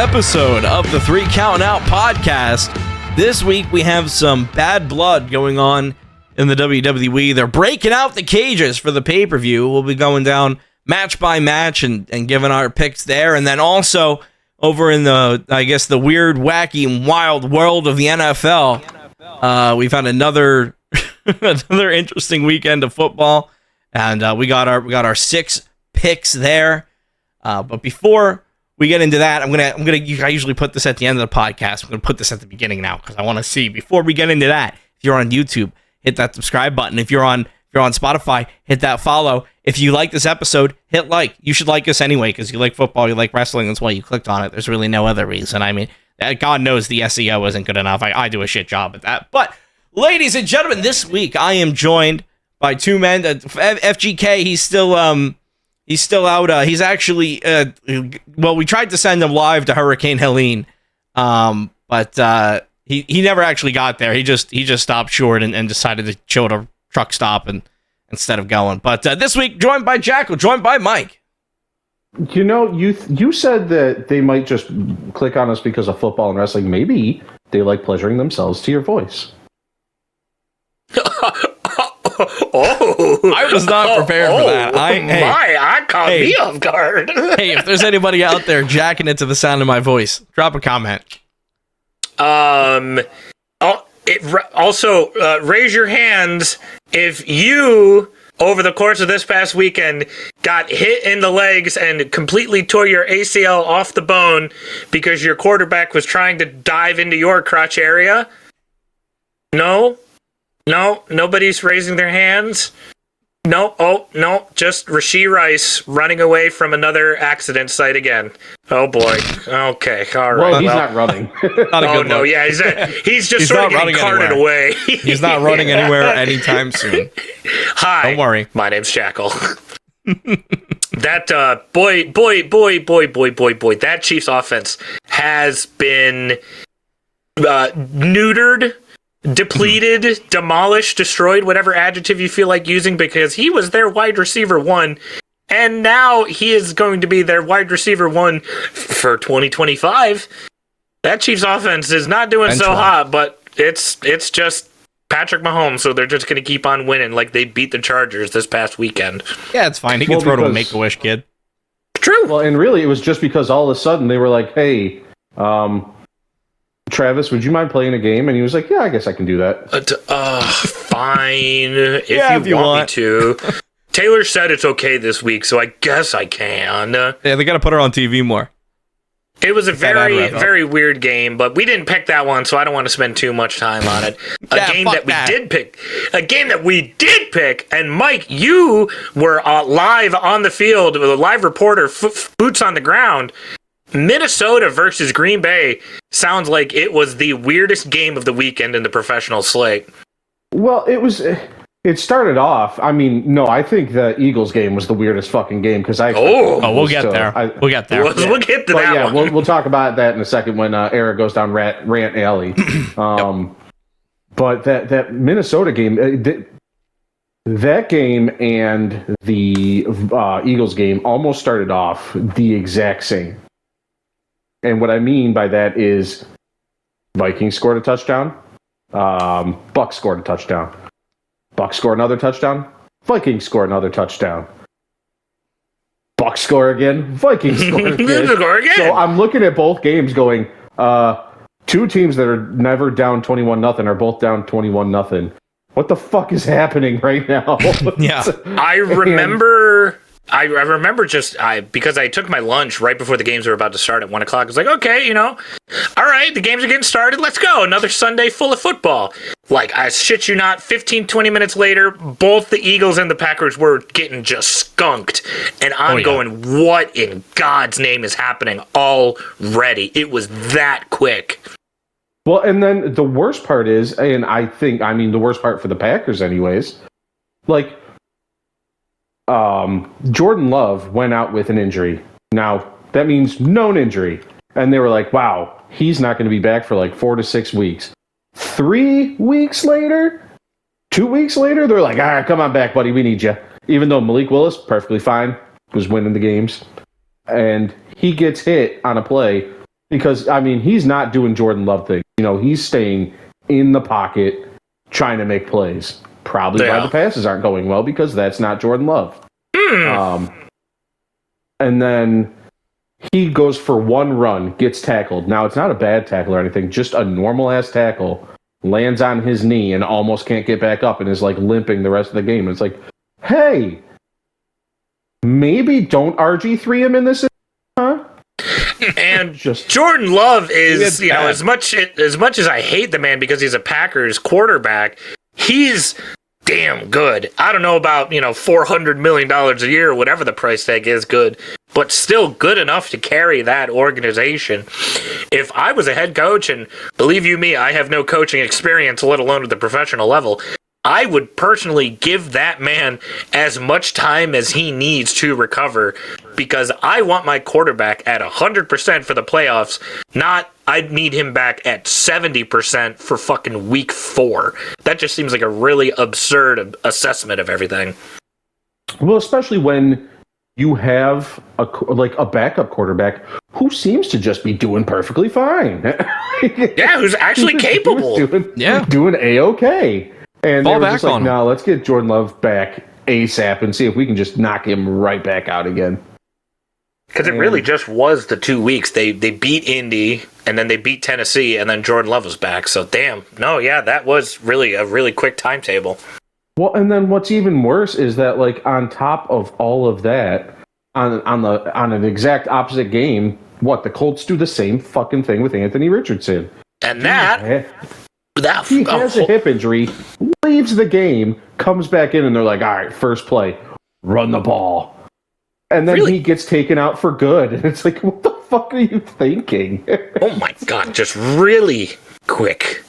episode of the 3 Count Out podcast. This week we have some bad blood going on in the WWE. They're breaking out the cages for the pay-per-view. We'll be going down match by match and giving our picks there. And then also over in the, I guess, the weird, wacky, and wild world of the NFL, we've had another another interesting weekend of football. And we got our 6 picks there. But before we get into that, I usually put this at the end of the podcast. I'm gonna put this at the beginning now because I want to see. Before we get into that, if you're on YouTube, hit that subscribe button. If you're on Spotify, hit that follow. If you like this episode, hit like. You should like us anyway because you like football, you like wrestling. That's why you clicked on it. There's really no other reason. I mean, God knows the SEO isn't good enough. I do a shit job at that. But ladies and gentlemen, this week I am joined by 2 men. FGK, he's still out. He's actually, we tried to send him live to Hurricane Helene, but he never actually got there. He just stopped short and decided to chill at a truck stop instead of going. But this week, joined by Jackal, joined by Mike. You know, you said that they might just click on us because of football and wrestling. Maybe they like pleasuring themselves to your voice. I was not prepared for that. I caught me off guard. Hey, if there's anybody out there jacking it to the sound of my voice, drop a comment. Also, raise your hands if you, over the course of this past weekend, got hit in the legs and completely tore your ACL off the bone because your quarterback was trying to dive into your crotch area. No, nobody's raising their hands. No, just Rashee Rice running away from another accident site again. Oh boy. Okay, all right. Well, he's not running. Not a good no, look. yeah, he's just sort of getting carted away. He's not running anywhere anytime soon. Hi. Don't worry. My name's Jackal. That boy, that Chiefs offense has been neutered, depleted, demolished, destroyed, whatever adjective you feel like using, because he was their wide receiver 1, and now he is going to be their wide receiver 1 for 2025. That Chiefs offense is not doing hot, but it's just Patrick Mahomes, so they're just going to keep on winning like they beat the Chargers this past weekend. Yeah, it's fine. He can throw to a Make-A-Wish kid. True. Well, and really, it was just because all of a sudden they were like, hey, Travis, would you mind playing a game? And he was like, yeah, I guess I can do that. Fine. if you want me to. Taylor said it's okay this week, so I guess I can. Yeah, they got to put her on TV more. It was a very, very weird game, but we didn't pick that one, so I don't want to spend too much time on it. A game that we did pick, and Mike, you were live on the field with a live reporter, boots on the ground. Minnesota versus Green Bay sounds like it was the weirdest game of the weekend in the professional slate. Well, it started off. I mean, no, I think the Eagles game was the weirdest fucking game because we'll get there. We'll get there. We'll get to that. Yeah, one. we'll talk about that in a second when Eric goes down rant alley. But that Minnesota game, that game and the Eagles game almost started off the exact same. And what I mean by that is Vikings scored a touchdown. Bucks scored a touchdown. Bucks score another touchdown. Vikings score another touchdown. Bucks score again. Vikings score again. So I'm looking at both games going, 2 teams that are never down 21-0 are both down 21-0. What the fuck is happening right now? Yeah. I remember because I took my lunch right before the games were about to start at 1 o'clock. I was like, okay, all right, the games are getting started. Let's go. Another Sunday full of football. Like, I shit you not, 15, 20 minutes later, both the Eagles and the Packers were getting just skunked. And I'm going, what in God's name is happening already? It was that quick. Well, and then the worst part is, and the worst part for the Packers anyways, like, Jordan Love went out with an injury. Now, that means known injury. And they were like, wow, he's not going to be back for like 4 to 6 weeks. 3 weeks later, 2 weeks later, they're like, all right, come on back, buddy, we need you. Even though Malik Willis, perfectly fine, was winning the games. And he gets hit on a play. Because, I mean, he's not doing Jordan Love things. He's staying in the pocket, trying to make plays. Probably why the passes aren't going well, because that's not Jordan Love. And then he goes for one run, gets tackled. Now, it's not a bad tackle or anything, just a normal-ass tackle. Lands on his knee and almost can't get back up and is, limping the rest of the game. It's like, hey, maybe don't RG3 him in this, huh? And Jordan Love is, as much as I hate the man because he's a Packers quarterback, he's damn good. I don't know about, $400 million a year or whatever the price tag is good, but still good enough to carry that organization. If I was a head coach, and believe you me, I have no coaching experience, let alone at the professional level, I would personally give that man as much time as he needs to recover, because I want my quarterback at 100% for the playoffs, not I'd need him back at 70% for fucking week 4. That just seems like a really absurd assessment of everything. Well, especially when you have a backup quarterback who seems to just be doing perfectly fine. Yeah, who's actually capable. Doing A-okay. And Fall they were back just like, on him. no, let's get Jordan Love back ASAP and see if we can just knock him right back out again. Because it really just was the 2 weeks. They beat Indy, and then they beat Tennessee, and then Jordan Love was back. So, that was really a really quick timetable. Well, and then what's even worse is that, on top of all of that, on an exact opposite game, the Colts do the same fucking thing with Anthony Richardson. And he has a hip injury, leaves the game, comes back in, and they're like, all right, first play, run the ball. And then he gets taken out for good. And it's like, what the fuck are you thinking? Oh my God, just really quick.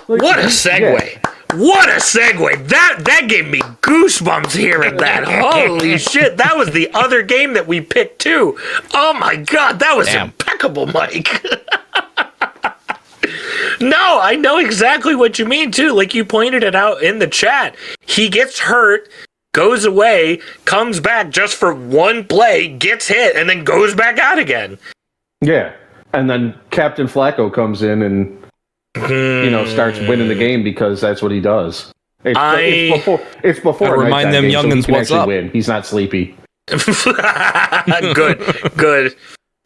What a segue. Yeah. What a segue. That gave me goosebumps hearing that. Holy shit, that was the other game that we picked too. Oh my God, that was impeccable, Mike. No, I know exactly what you mean too. Like you pointed it out in the chat. He gets hurt, goes away, comes back just for one play, gets hit, and then goes back out again. Yeah. And then Captain Flacco comes in and starts winning the game because that's what he does. It's before I remind them youngins what's up. Win. He's not sleepy. Good.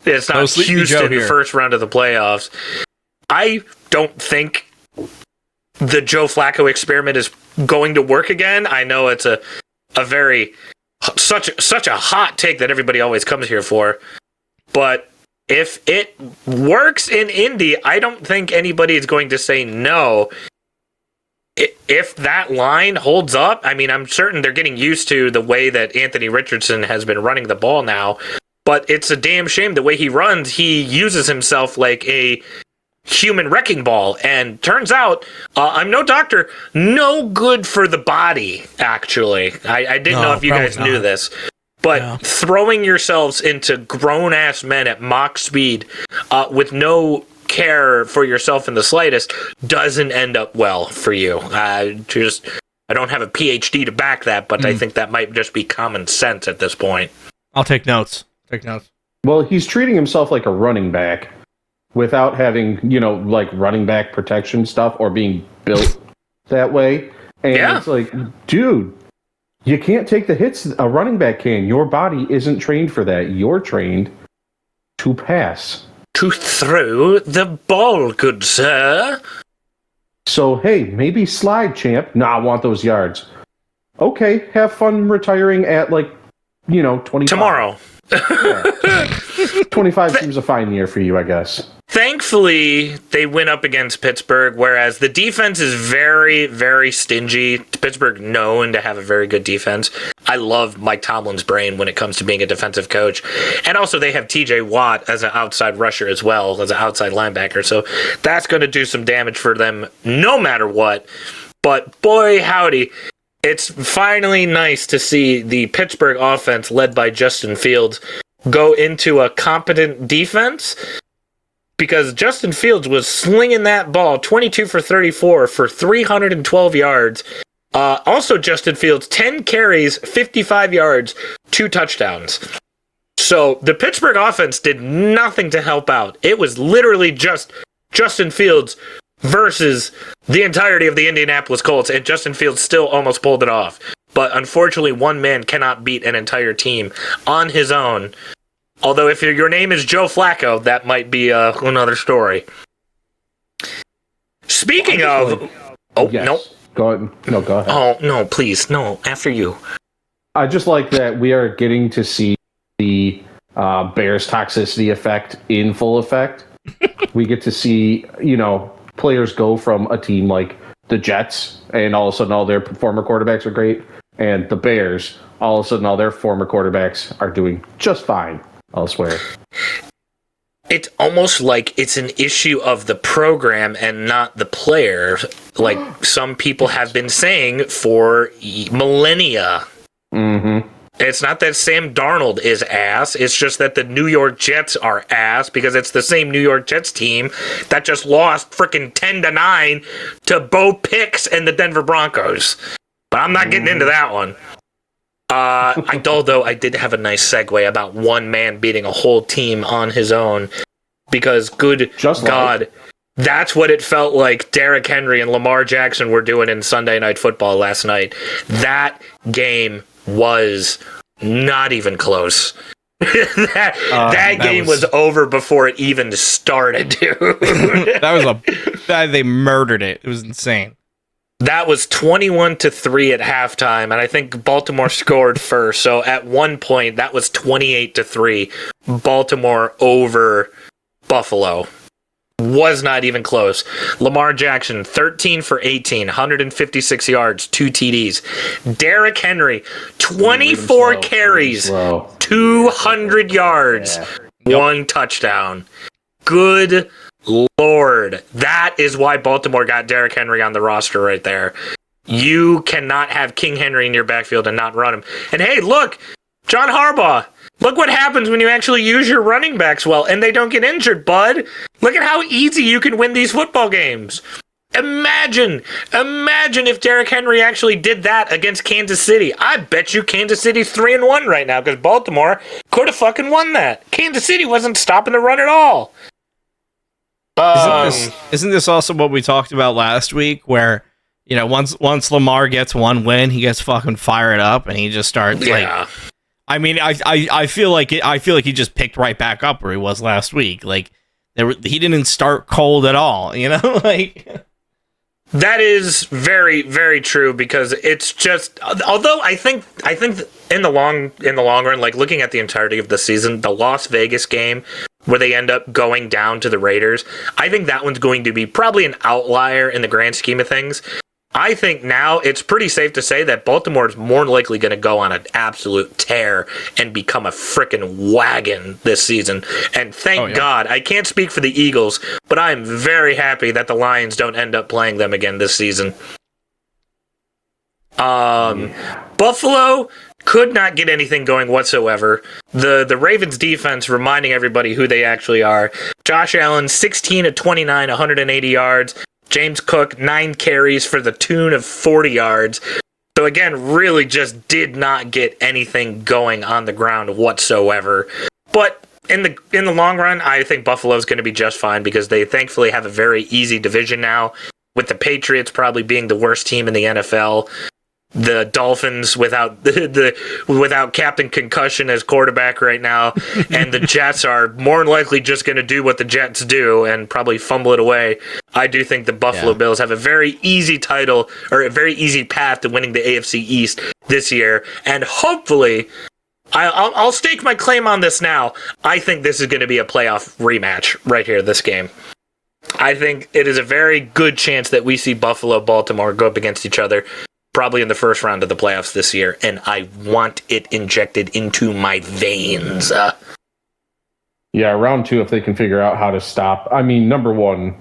It's not Houston first round of the playoffs. I don't think the Joe Flacco experiment is going to work again. I know it's a very such a hot take that everybody always comes here for, but if it works in Indy, I don't think anybody is going to say no. If that line holds up, I mean, I'm certain they're getting used to the way that Anthony Richardson has been running the ball now, but it's a damn shame the way he runs. He uses himself like a human wrecking ball, and turns out I'm no doctor, no good for the body, actually. I didn't know if you guys knew this, but throwing yourselves into grown-ass men at Mach speed with no care for yourself in the slightest doesn't end up well for you. I don't have a PhD to back that, but I think that might just be common sense at this point. I'll take notes. Well, he's treating himself like a running back without having, running back protection stuff or being built that way. And it's like, dude, you can't take the hits a running back can. Your body isn't trained for that. You're trained to pass. To throw the ball, good sir. So, hey, maybe slide, champ. Nah, I want those yards. Okay, have fun retiring at, 25. Tomorrow. 25 seems a fine year for you, I guess. Thankfully, they went up against Pittsburgh, whereas the defense is very, very stingy. Pittsburgh known to have a very good defense. I love Mike Tomlin's brain when it comes to being a defensive coach. And also they have TJ Watt as an outside rusher as well, as an outside linebacker. So that's going to do some damage for them no matter what. But boy, howdy. It's finally nice to see the Pittsburgh offense led by Justin Fields go into a competent defense, because Justin Fields was slinging that ball 22 for 34 for 312 yards. Also, Justin Fields, 10 carries, 55 yards, 2 touchdowns. So the Pittsburgh offense did nothing to help out. It was literally just Justin Fields versus the entirety of the Indianapolis Colts, and Justin Fields still almost pulled it off. But unfortunately, one man cannot beat an entire team on his own. Although if your name is Joe Flacco, that might be another story. Speaking of... Oh, yes. no. Go ahead. No, go ahead. Oh, no, please. No, after you. I just like that we are getting to see the Bears toxicity effect in full effect. We get to see, players go from a team like the Jets, and all of a sudden all their former quarterbacks are great, and the Bears, all of a sudden all their former quarterbacks are doing just fine elsewhere. It's almost like it's an issue of the program and not the player, like some people have been saying for millennia. Mm-hmm. It's not that Sam Darnold is ass. It's just that the New York Jets are ass because it's the same New York Jets team that just lost freaking 10-9 to Bo Picks and the Denver Broncos. But I'm not getting into that one. Although I did have a nice segue about one man beating a whole team on his own, because that's what it felt like Derrick Henry and Lamar Jackson were doing in Sunday Night Football last night. That game was not even close. that game was over before it even started, dude. They murdered it. It was insane. That was 21-3 at halftime, and I think Baltimore scored first. So at one point, that was 28-3. Baltimore over Buffalo. Was not even close. Lamar Jackson, 13 for 18, 156 yards, 2 TDs. Derrick Henry, 24 carries, 200 yards, 1 touchdown. Good Lord. That is why Baltimore got Derrick Henry on the roster right there. You cannot have King Henry in your backfield and not run him. And hey, look, John Harbaugh. Look what happens when you actually use your running backs well and they don't get injured, bud. Look at how easy you can win these football games. Imagine if Derrick Henry actually did that against Kansas City. I bet you Kansas City's 3-1 right now because Baltimore could have fucking won that. Kansas City wasn't stopping the run at all. Isn't this also what we talked about last week, where once Lamar gets one win, he gets fucking fired up and he just starts like. I mean, I feel like he just picked right back up where he was last week. Like he didn't start cold at all, like. That is very, very true, because it's just, although I think in the long run, like looking at the entirety of the season, the Las Vegas game where they end up going down to the Raiders, I think that one's going to be probably an outlier in the grand scheme of things. I think now it's pretty safe to say that Baltimore is more likely going to go on an absolute tear and become a frickin' wagon this season. And thank God, I can't speak for the Eagles, but I'm very happy that the Lions don't end up playing them again this season. Buffalo could not get anything going whatsoever. The Ravens defense reminding everybody who they actually are. Josh Allen, 16 of 29, 180 yards. James Cook, 9 carries for the tune of 40 yards. So again, really just did not get anything going on the ground whatsoever. But in the long run, I think Buffalo's going to be just fine, because they thankfully have a very easy division now, with the Patriots probably being the worst team in the NFL. The Dolphins without Captain Concussion as quarterback right now, and the Jets are more than likely just going to do what the Jets do and probably fumble it away. I do think the Buffalo Bills have a very easy title, or a very easy path to winning the AFC East this year, and hopefully, I'll stake my claim on this now. I think this is going to be a playoff rematch right here, this game. I think it is a very good chance that we see Baltimore go up against each other, probably in the first round of the playoffs this year, and I want it injected into my veins. Yeah, round 2, if they can figure out how to stop. I mean, number 1,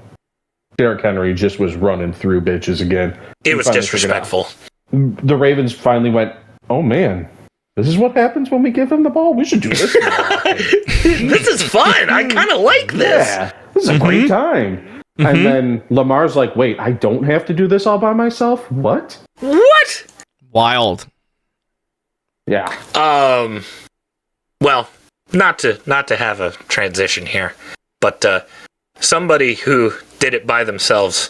Derrick Henry just was running through bitches again. It was disrespectful. The Ravens finally went, oh man, this is what happens when we give him the ball? We should do this more. This is fun. I kind of like this. Yeah, this is a great time. And then Lamar's like, wait, I don't have to do this all by myself? What? Wild. Yeah. Well, not to have a transition here, but somebody who did it by themselves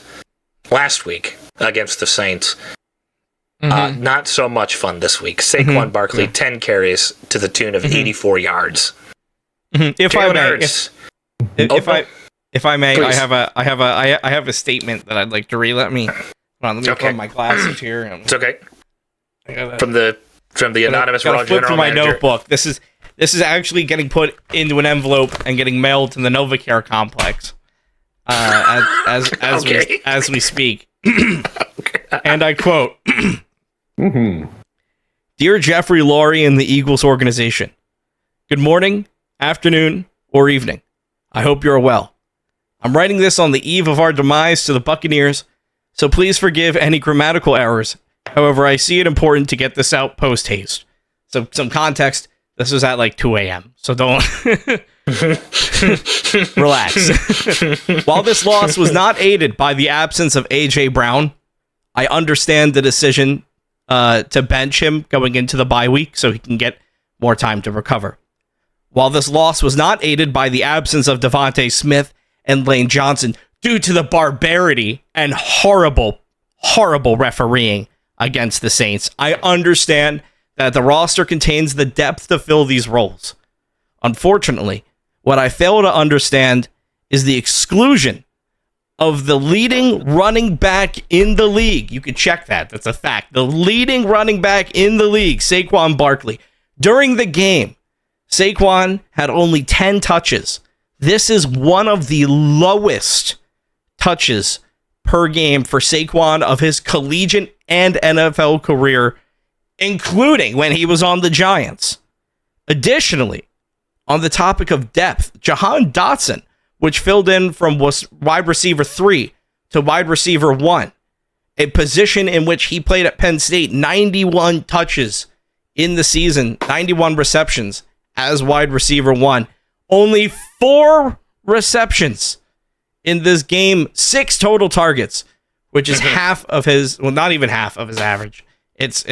last week against the Saints, not so much fun this week. Saquon Barkley, 10 carries to the tune of 84 yards. If I may, Please. I have a statement that I'd like to read. Let me put on my glasses here. It's okay. From the anonymous raw flip general through my manager. notebook. This is actually getting put into an envelope and getting mailed to the NovaCare complex as we speak. And I quote, Dear Jeffrey Lurie and the Eagles organization, good morning, afternoon, or evening. I hope you're well. I'm writing this on the eve of our demise to the Buccaneers, so please forgive any grammatical errors. However, I see it important to get this out post-haste. So some context, this was at like 2 a.m., so don't... relax. While this loss was not aided by the absence of A.J. Brown, I understand the decision to bench him going into the bye week so he can get more time to recover. While this loss was not aided by the absence of Devontae Smith and Lane Johnson due to the barbarity and horrible refereeing against the Saints, I understand that the roster contains the depth to fill these roles. Unfortunately, what I fail to understand is the exclusion of the leading running back in the league. You can check that. That's a fact. The leading running back in the league, Saquon Barkley. During the game, Saquon had only 10 touches. This is one of the lowest touches per game for Saquon of his collegiate and NFL career, including when he was on the Giants. Additionally, on the topic of depth, Jahan Dotson, which filled in from wide receiver 3 to wide receiver 1, a position in which he played at Penn State, 91 touches in the season, 91 receptions as wide receiver 1. Only 4 receptions in this game, 6 total targets, which is half of his, well, not even half of his average. It's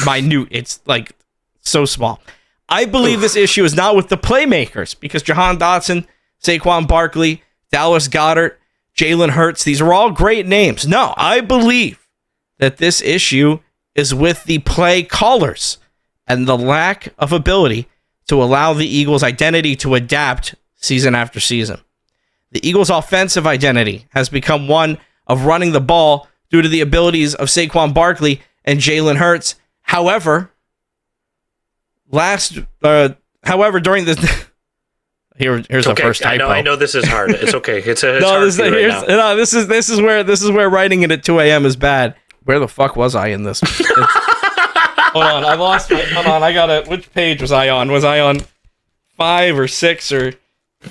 minute. It's like so small. I believe this issue is not with the playmakers, because Jahan Dotson, Saquon Barkley, Dallas Goedert, Jalen Hurts, these are all great names. No, I believe that this issue is with the play callers and the lack of ability to allow the Eagles' identity to adapt season after season. The Eagles' offensive identity has become one of running the ball due to the abilities of Saquon Barkley and Jalen Hurts. However, during this... Here's the first typo. I know this is hard. It's okay. It's hard this is where writing it at 2 a.m. is bad. Where the fuck was I in this? Hold on, I lost it. Hold on, I got it. Which page was I on? Was I on 5 or 6 or?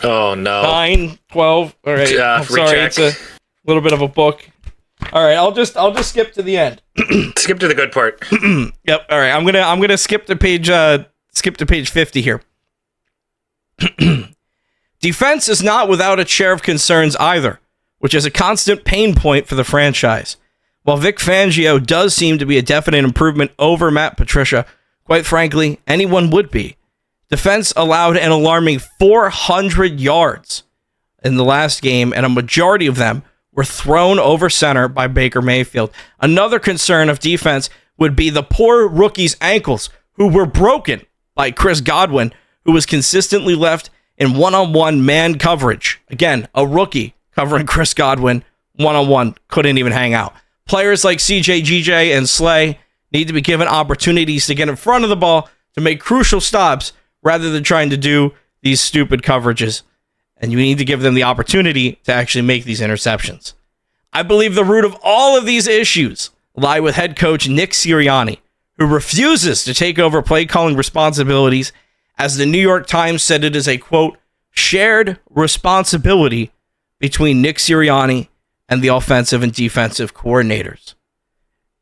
Oh no. 9, 12. All right. I'm sorry, it's a little bit of a book. All right, I'll just skip to the end. Skip to the good part. Yep. All right, I'm gonna skip to page 50 here. Defense is not without its share of concerns either, which is a constant pain point for the franchise. While Vic Fangio does seem to be a definite improvement over Matt Patricia, quite frankly, anyone would be. Defense allowed an alarming 400 yards in the last game, and a majority of them were thrown over center by Baker Mayfield. Another concern of defense would be the poor rookie's ankles, who were broken by Chris Godwin, who was consistently left in one-on-one man coverage. Again, a rookie covering Chris Godwin one-on-one, couldn't even hang out. Players like CJ, GJ, and Slay need to be given opportunities to get in front of the ball to make crucial stops rather than trying to do these stupid coverages. And you need to give them the opportunity to actually make these interceptions. I believe the root of all of these issues lie with head coach Nick Sirianni, who refuses to take over play calling responsibilities, as the New York Times said it is a, quote, shared responsibility between Nick Sirianni and the offensive and defensive coordinators.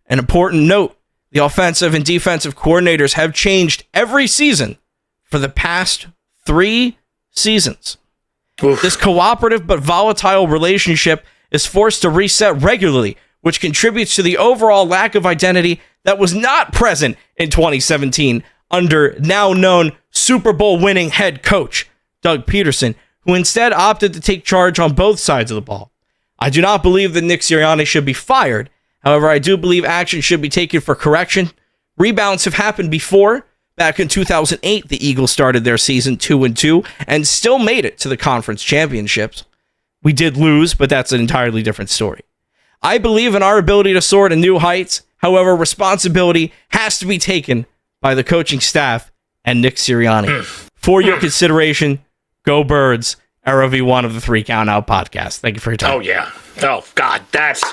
An important note, the offensive and defensive coordinators have changed every season for the past 3 seasons. Oof. This cooperative but volatile relationship is forced to reset regularly, which contributes to the overall lack of identity that was not present in 2017 under now known Super Bowl winning head coach, Doug Peterson, who instead opted to take charge on both sides of the ball. I do not believe that Nick Sirianni should be fired. However, I do believe action should be taken for correction. Rebounds have happened before. Back in 2008, the Eagles started their season 2-2 and still made it to the conference championships. We did lose, but that's an entirely different story. I believe in our ability to soar to new heights. However, responsibility has to be taken by the coaching staff and Nick Sirianni. For your consideration, go Birds, ROV1 of the 3 Count Out podcast. Thank you for your time. Oh, yeah. Oh, God, that's...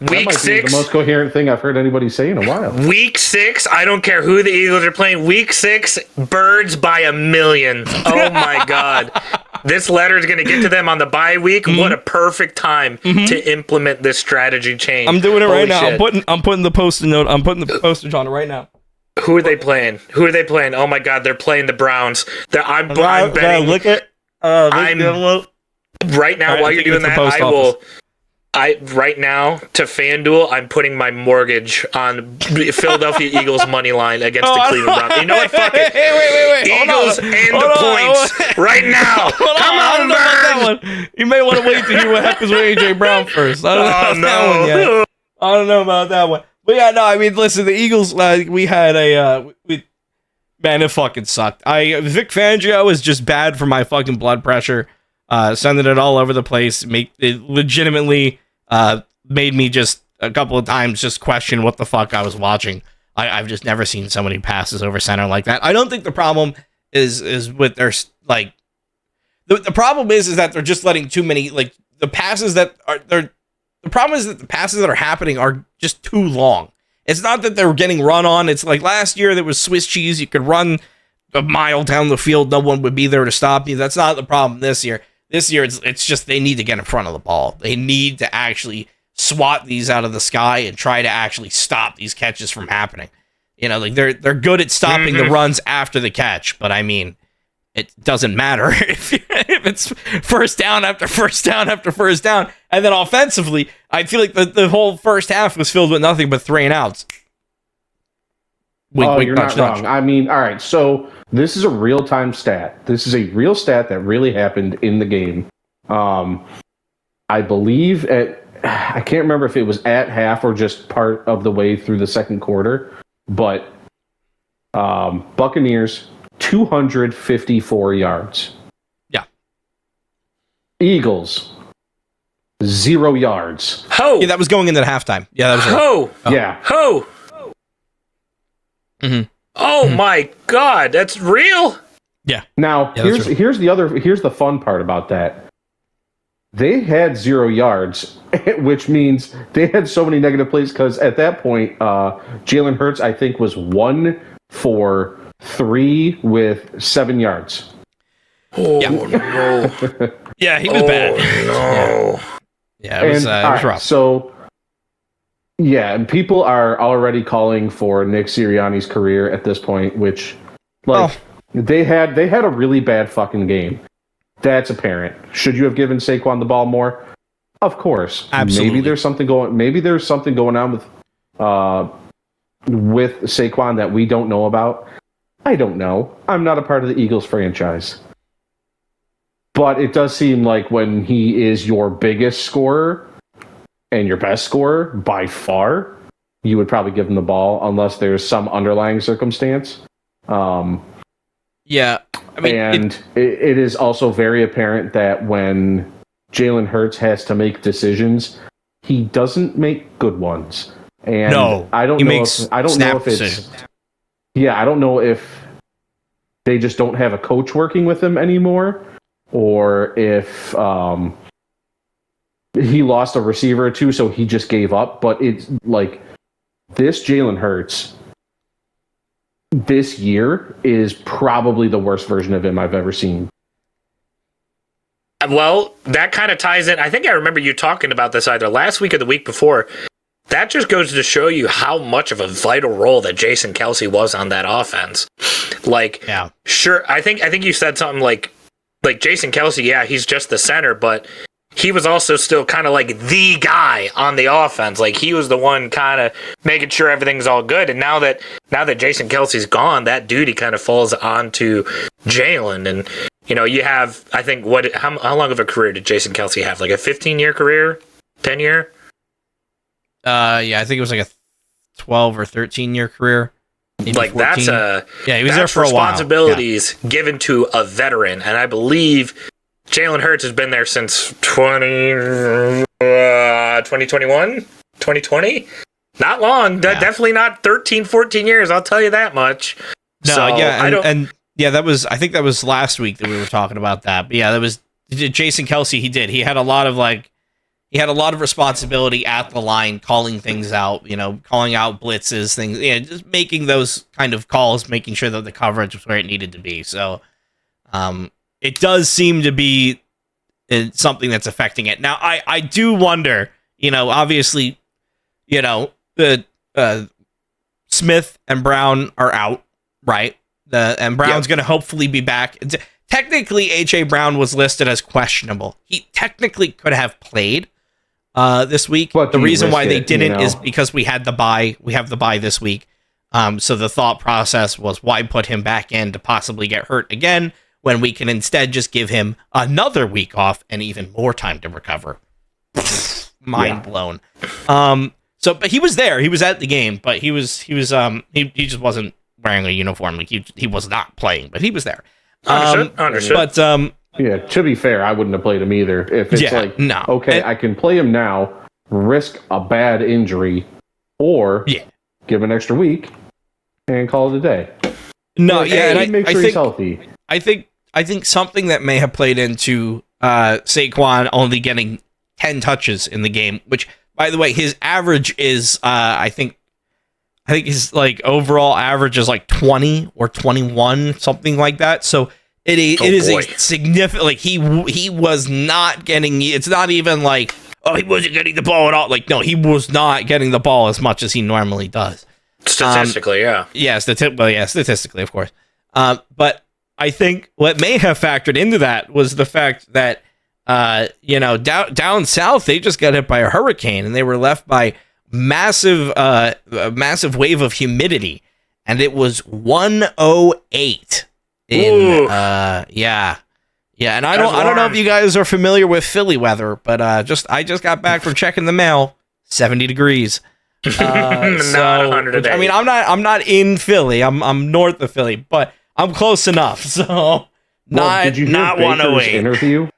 Week 6. Be the most coherent thing I've heard anybody say in a while. Week 6. I don't care who the Eagles are playing. Week 6. Birds by a million. Oh my God. This letter is going to get to them on the bye week. Mm-hmm. What a perfect time to implement this strategy change. I'm doing it right now. I'm putting the post-it note. I'm putting the postage on it right now. Who are they playing? Oh my God, they're playing the Browns. I'm betting. Look at. Right now, while you're doing that, right now, to FanDuel, I'm putting my mortgage on Philadelphia Eagles money line against the Cleveland Browns. You know what? Fuck it. Wait. Eagles and the points right now. Come on, Bird. You may want to wait to hear what happens with AJ Brown first. I don't know about that one yet. I don't know about that one. But yeah, no, I mean, listen, the Eagles, we had man, it fucking sucked. Vic Fangio is just bad for my fucking blood pressure. Sending it all over the place. It legitimately made me just a couple of times just question what the fuck I was watching. I've just never seen so many passes over center like that. I don't think the problem is with their like the problem is that they're just letting too many like the passes that are the problem is that the passes that are happening are just too long. It's not that they're getting run on. It's like last year there was Swiss cheese. You could run a mile down the field. No one would be there to stop you. That's not the problem this year. This year, it's just they need to get in front of the ball. They need to actually swat these out of the sky and try to actually stop these catches from happening. You know, like they're good at stopping the runs after the catch, but I mean, it doesn't matter if it's first down after first down after first down. And then offensively, I feel like the whole first half was filled with nothing but 3 and outs. You're not wrong. I mean, all right, so this is a real-time stat. This is a real stat that really happened in the game. I believe I can't remember if it was at half or just part of the way through the second quarter, but Buccaneers, 254 yards. Yeah. Eagles, 0 yards. Ho! Yeah, that was going into the halftime. Yeah, that was Ho! Oh. Yeah. Ho! Mm-hmm. Oh my God, that's real. Yeah. Now here's the fun part about that. They had 0 yards, which means they had so many negative plays because at that point, Jalen Hurts I think was 1 for 3 with 7 yards. Oh yeah. No! Yeah, he was bad. No! Yeah, it was rough. So. Yeah, and people are already calling for Nick Sirianni's career at this point, which, they had a really bad fucking game. That's apparent. Should you have given Saquon the ball more? Of course. Absolutely. Maybe there's something going on with Saquon that we don't know about. I don't know. I'm not a part of the Eagles franchise. But it does seem like when he is your biggest scorer and your best scorer by far, you would probably give him the ball unless there's some underlying circumstance. Yeah. I mean, it is also very apparent that when Jalen Hurts has to make decisions, he doesn't make good ones. And no, I don't know if they just don't have a coach working with him anymore, or if he lost a receiver or two, so he just gave up. But it's like this Jalen Hurts this year is probably the worst version of him I've ever seen. Well, that kind of ties in. I think I remember you talking about this either last week or the week before. That just goes to show you how much of a vital role that Jason Kelce was on that offense. Like, yeah. Sure, I think you said something like Jason Kelce, yeah, he's just the center, but he was also still kind of like the guy on the offense. Like he was the one kind of making sure everything's all good. And now that Jason Kelsey's gone, that duty kind of falls onto Jalen. And you have, I think, how long of a career did Jason Kelsey have? Like a 15-year career, 10-year? Yeah, I think it was like a 12 or 13-year career. Like 14. He was there for a while. Responsibilities given to a veteran, and I believe Jalen Hurts has been there since 2021, 2020. Not long. Definitely not 13, 14 years. I'll tell you that much. No, so, that was, I think that was last week that we were talking about that. But yeah, that was Jason Kelsey. He had a lot of responsibility at the line, calling things out, calling out blitzes, things, just making those kind of calls, making sure that the coverage was where it needed to be. So, it does seem to be something that's affecting it. Now, I do wonder, obviously, the Smith and Brown are out, right? And Brown's going to hopefully be back. Technically, H.A. Brown was listed as questionable. He technically could have played this week. But the reason why they didn't is because we had the bye. We have the bye this week. So the thought process was, why put him back in to possibly get hurt again when we can instead just give him another week off and even more time to recover? Mind blown. But he was there. He was at the game, but he just wasn't wearing a uniform. Like he was not playing, but he was there. Understood. But to be fair, I wouldn't have played him either. If it's I can play him now, risk a bad injury, or give him an extra week and call it a day. No, and make sure he's healthy. I think something that may have played into Saquon only getting 10 touches in the game, which, by the way, his average is I think his like overall average is like 20 or 21, something like that. So it is a significant. Like he was not getting. It's not even like, oh, he wasn't getting the ball at all. Like, no, he was not getting the ball as much as he normally does. Statistically, statistically, of course. But I think what may have factored into that was the fact that down south they just got hit by a hurricane and they were left by massive wave of humidity, and it was 108 in and I don't know if you guys are familiar with Philly weather, but I just got back from checking the mail. 70 degrees. Not 100 a day. I mean, I'm not in Philly. I'm north of Philly, but I'm close enough. So did you hear not Baker's 108 interview?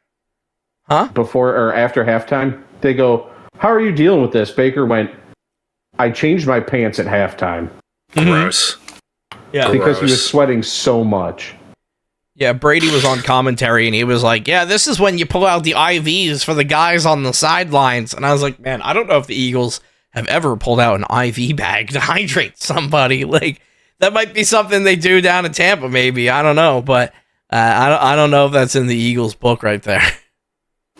Huh? Before or after halftime, they go, "How are you dealing with this?" Baker went, "I changed my pants at halftime." Gross. Yeah, because he was sweating so much. Yeah, Brady was on commentary and he was like, "Yeah, this is when you pull out the IVs for the guys on the sidelines." And I was like, "Man, I don't know if the Eagles have ever pulled out an IV bag to hydrate somebody. Like, that might be something they do down in Tampa, maybe. I don't know, but I don't know if that's in the Eagles book right there."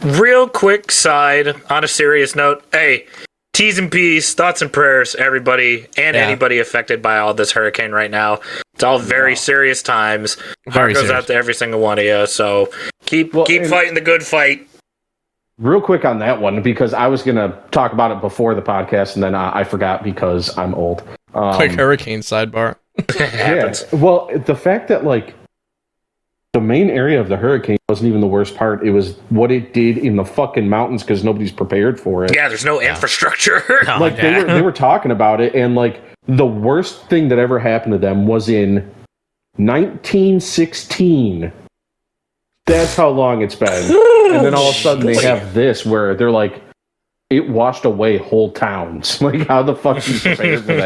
Real quick side, on a serious note, hey, T's and P's, thoughts and prayers, everybody and anybody affected by all this hurricane right now. It's all very serious times. Heart goes out to every single one of you, so keep fighting the good fight. Real quick on that one, because I was going to talk about it before the podcast, and then I forgot because I'm old. Quick hurricane sidebar. Well, the fact that, like, the main area of the hurricane wasn't even the worst part. It was what it did in the fucking mountains because nobody's prepared for it. Yeah, there's no infrastructure. They were talking about it, and like the worst thing that ever happened to them was in 1916. That's how long it's been. And then all of a sudden they have this where they're like, it washed away whole towns. Like, how the fuck are you prepared for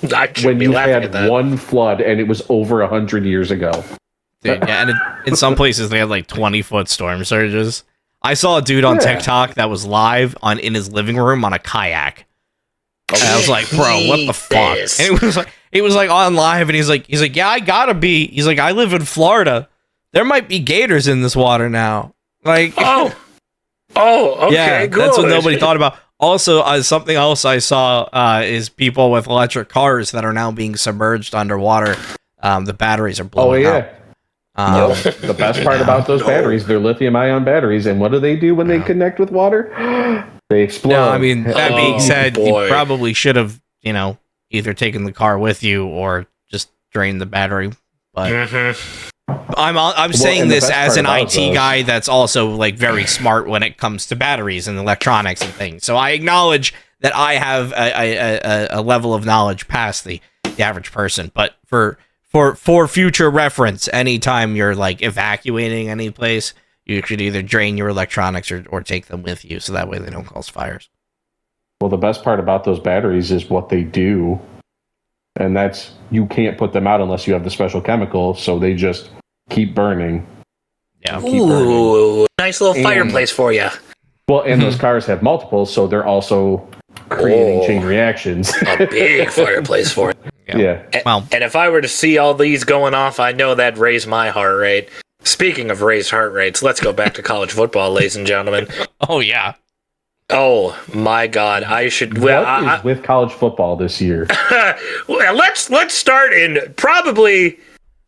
that? When you had one flood and it was over 100 years ago. Dude, yeah, and in some places they had like 20-foot storm surges. I saw a dude on TikTok that was live in his living room on a kayak. And I was like, bro, what the fuck? And it was like on live, and he's like, yeah, I gotta be. He's like, I live in Florida. There might be gators in this water now. Like, okay, yeah, good. That's what nobody thought about. Also, something else I saw is people with electric cars that are now being submerged underwater. The batteries are blowing up. The best part about those batteries, they're lithium-ion batteries, and what do they do when they connect with water? They explode. No, I mean, that being said, boy. you probably should have, either taken the car with you or just drained the battery. But I'm saying this as an IT guy that's also like very smart when it comes to batteries and electronics and things. So I acknowledge that I have a level of knowledge past the average person. But for future reference, anytime you're like evacuating any place, you should either drain your electronics or take them with you, so that way they don't cause fires. Well, the best part about those batteries is what they do, and that's you can't put them out unless you have the special chemical, so they just keep burning. Yeah. Ooh, nice little fireplace for you. Well, and those cars have multiples, so they're also creating chain reactions. A big fireplace for it. Yeah. And if I were to see all these going off, I know that'd raise my heart rate. Speaking of raised heart rates, let's go back to college football, ladies and gentlemen. Oh, yeah. Oh, my God. I should... What is with college football this year? Well, let's start in probably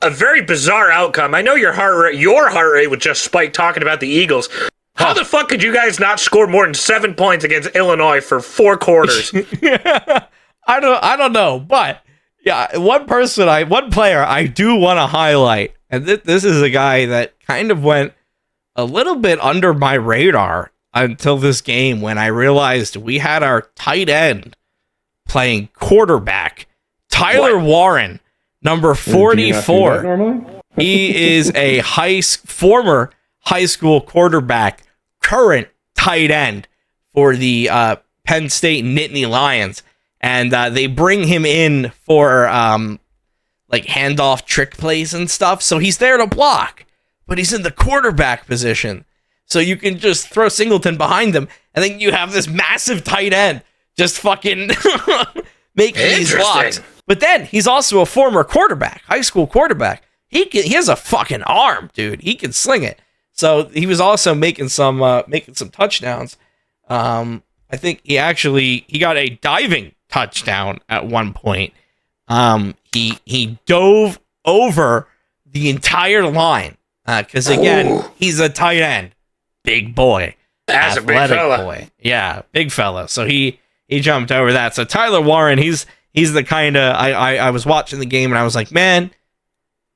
a very bizarre outcome. I know your heart rate would just spike talking about the Eagles. How the fuck could you guys not score more than 7 points against Illinois for 4 quarters? I don't know, but yeah, one player I do want to highlight, and this is a guy that kind of went a little bit under my radar until this game when I realized we had our tight end playing quarterback, Tyler Warren, number 44. He is a former high school quarterback, current tight end for the Penn State Nittany Lions. And they bring him in for like handoff trick plays and stuff. So he's there to block, but he's in the quarterback position. So you can just throw Singleton behind them, and then you have this massive tight end just fucking making these blocks. But then he's also a former quarterback, high school quarterback. He has a fucking arm, dude. He can sling it. So he was also making some touchdowns. I think he got a diving touchdown at one point. He dove over the entire line because again, he's a tight end, big boy, that's a big fella. Boy. Yeah, big fella. So he jumped over that. So Tyler Warren, he's the kind of I was watching the game and I was like, man,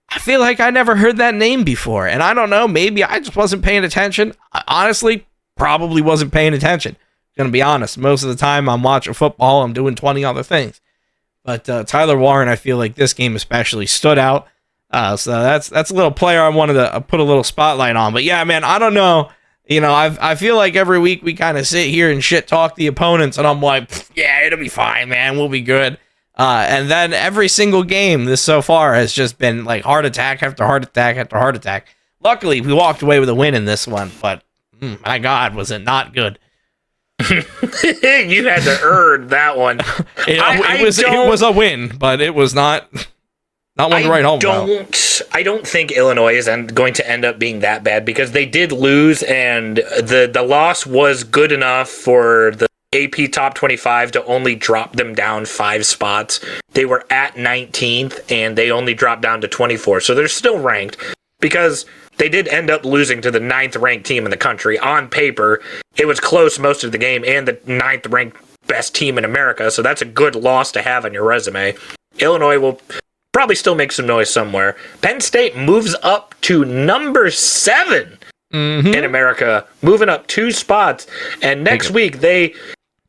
I feel like I never heard that name before, and I don't know, maybe I just wasn't paying attention. I honestly probably wasn't paying attention. Gonna be honest, most of the time I'm watching football, I'm doing 20 other things. But Tyler Warren, I feel like this game especially stood out. So that's a little player I wanted to put a little spotlight on. But yeah, man, I don't know. I feel like every week we kind of sit here and shit talk the opponents, and I'm like, yeah, it'll be fine, man. We'll be good. And then every single game this so far has just been like heart attack after heart attack after heart attack. Luckily, we walked away with a win in this one, but my God, was it not good. You had to earn that one. It was a win, but it was not one to write home about. I don't think Illinois is going to end up being that bad because they did lose, and the loss was good enough for the AP Top 25 to only drop them down 5 spots. They were at 19th, and they only dropped down to 24, so they're still ranked because they did end up losing to the 9th ranked team in the country. On paper, it was close most of the game, and the 9th ranked best team in America, so that's a good loss to have on your resume. Illinois will probably still make some noise somewhere. Penn State moves up to number 7 in America, moving up 2 spots. And next week,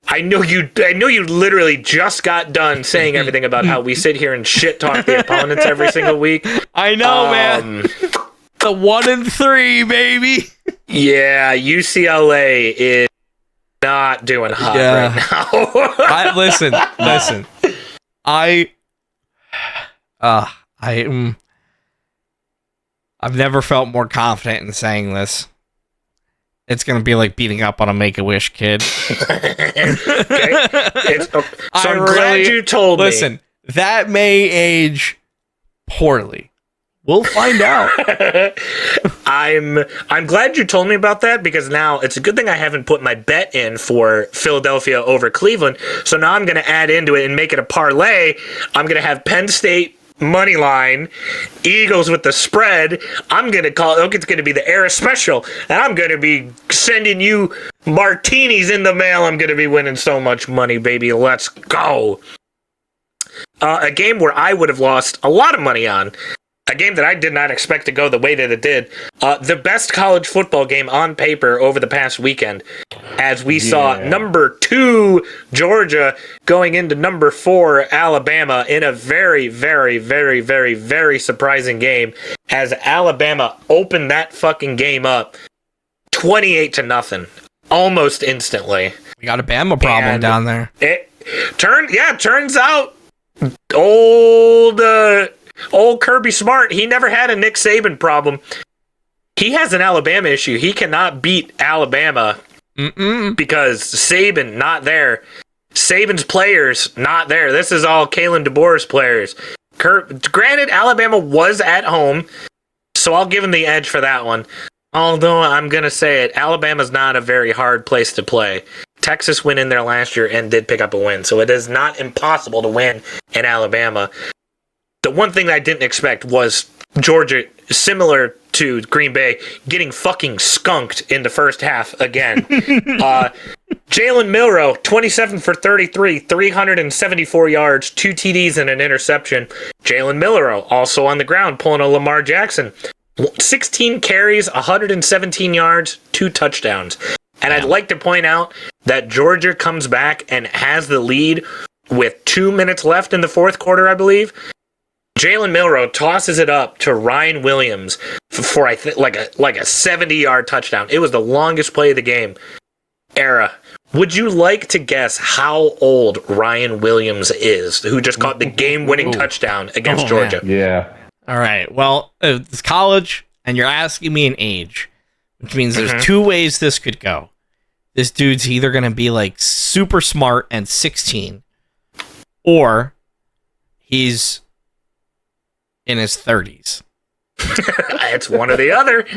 I know you literally just got done saying everything about how we sit here and shit talk the opponents every single week. I know, man. The 1-3, baby. Yeah, UCLA is not doing hot right now. Listen. I've never felt more confident in saying this. It's gonna be like beating up on a Make-A-Wish kid. I'm glad you told me. Listen, that may age poorly. We'll find out. I'm glad you told me about that because now it's a good thing I haven't put my bet in for Philadelphia over Cleveland. So now I'm going to add into it and make it a parlay. I'm going to have Penn State money line, Eagles with the spread. I'm going to call it, it's going to be the Era Special, and I'm going to be sending you martinis in the mail. I'm going to be winning so much money, baby. Let's go. A game where I would have lost a lot of money on. A game that I did not expect to go the way that it did. The best college football game on paper over the past weekend, as we saw number 2 Georgia going into number 4 Alabama in a very, very, very, very, very surprising game, as Alabama opened that fucking game up 28-0 almost instantly. We got a Bama problem down there. It turns out old Kirby Smart, he never had a Nick Saban problem. He has an Alabama issue. He cannot beat Alabama because Saban not there. Saban's players not there. This is all Kalen DeBoer's players. Granted, Alabama was at home, so I'll give him the edge for that one. Although I'm going to say it, Alabama's not a very hard place to play. Texas went in there last year and did pick up a win, so it is not impossible to win in Alabama. The one thing I didn't expect was Georgia, similar to Green Bay, getting fucking skunked in the first half again. Jalen Milroe, 27 for 33, 374 yards, 2 TDs and an interception. Jalen Milroe, also on the ground, pulling a Lamar Jackson. 16 carries, 117 yards, 2 touchdowns. And I'd like to point out that Georgia comes back and has the lead with 2 minutes left in the fourth quarter, I believe. Jalen Milroe tosses it up to Ryan Williams for like a 70-yard touchdown. It was the longest play of the game. Era, would you like to guess how old Ryan Williams is, who just caught the game-winning touchdown against Georgia? Man. Yeah. All right. Well, it's college, and you're asking me an age, which means there's 2 ways this could go. This dude's either going to be like super smart and 16, or he's in his 30s. It's one or the other.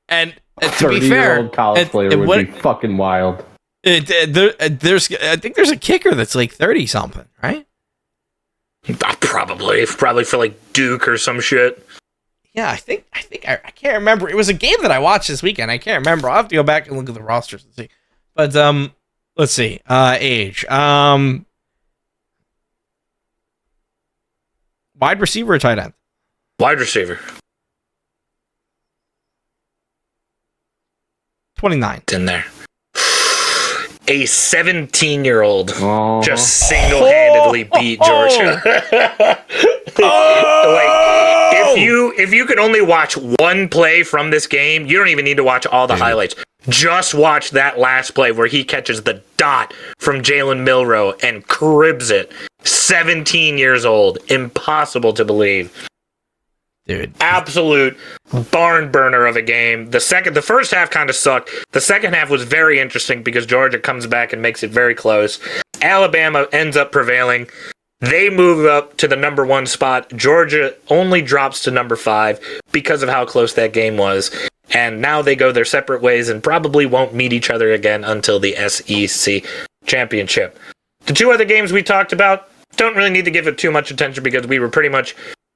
And to be fair, 30-year-old college player would be fucking wild. I think there's a kicker that's like 30 something, right? Probably for like Duke or some shit. Yeah, I can't remember. It was a game that I watched this weekend. I can't remember. I'll have to go back and look at the rosters and see. But let's see. Age. Wide receiver or tight end? Wide receiver. 29. It's in there. A 17-year-old just single-handedly beat Georgia. If you could only watch one play from this game, you don't even need to watch all the highlights. Just watch that last play where he catches the dot from Jalen Milroe and cribs it. 17 years old. Impossible to believe. Dude. Absolute barn burner of a game. The first half kind of sucked. The second half was very interesting because Georgia comes back and makes it very close. Alabama ends up prevailing. They move up to the number 1 spot. Georgia only drops to number 5 because of how close that game was. And now they go their separate ways and probably won't meet each other again until the SEC championship. The 2 other games we talked about don't really need to give it too much attention because we were pretty much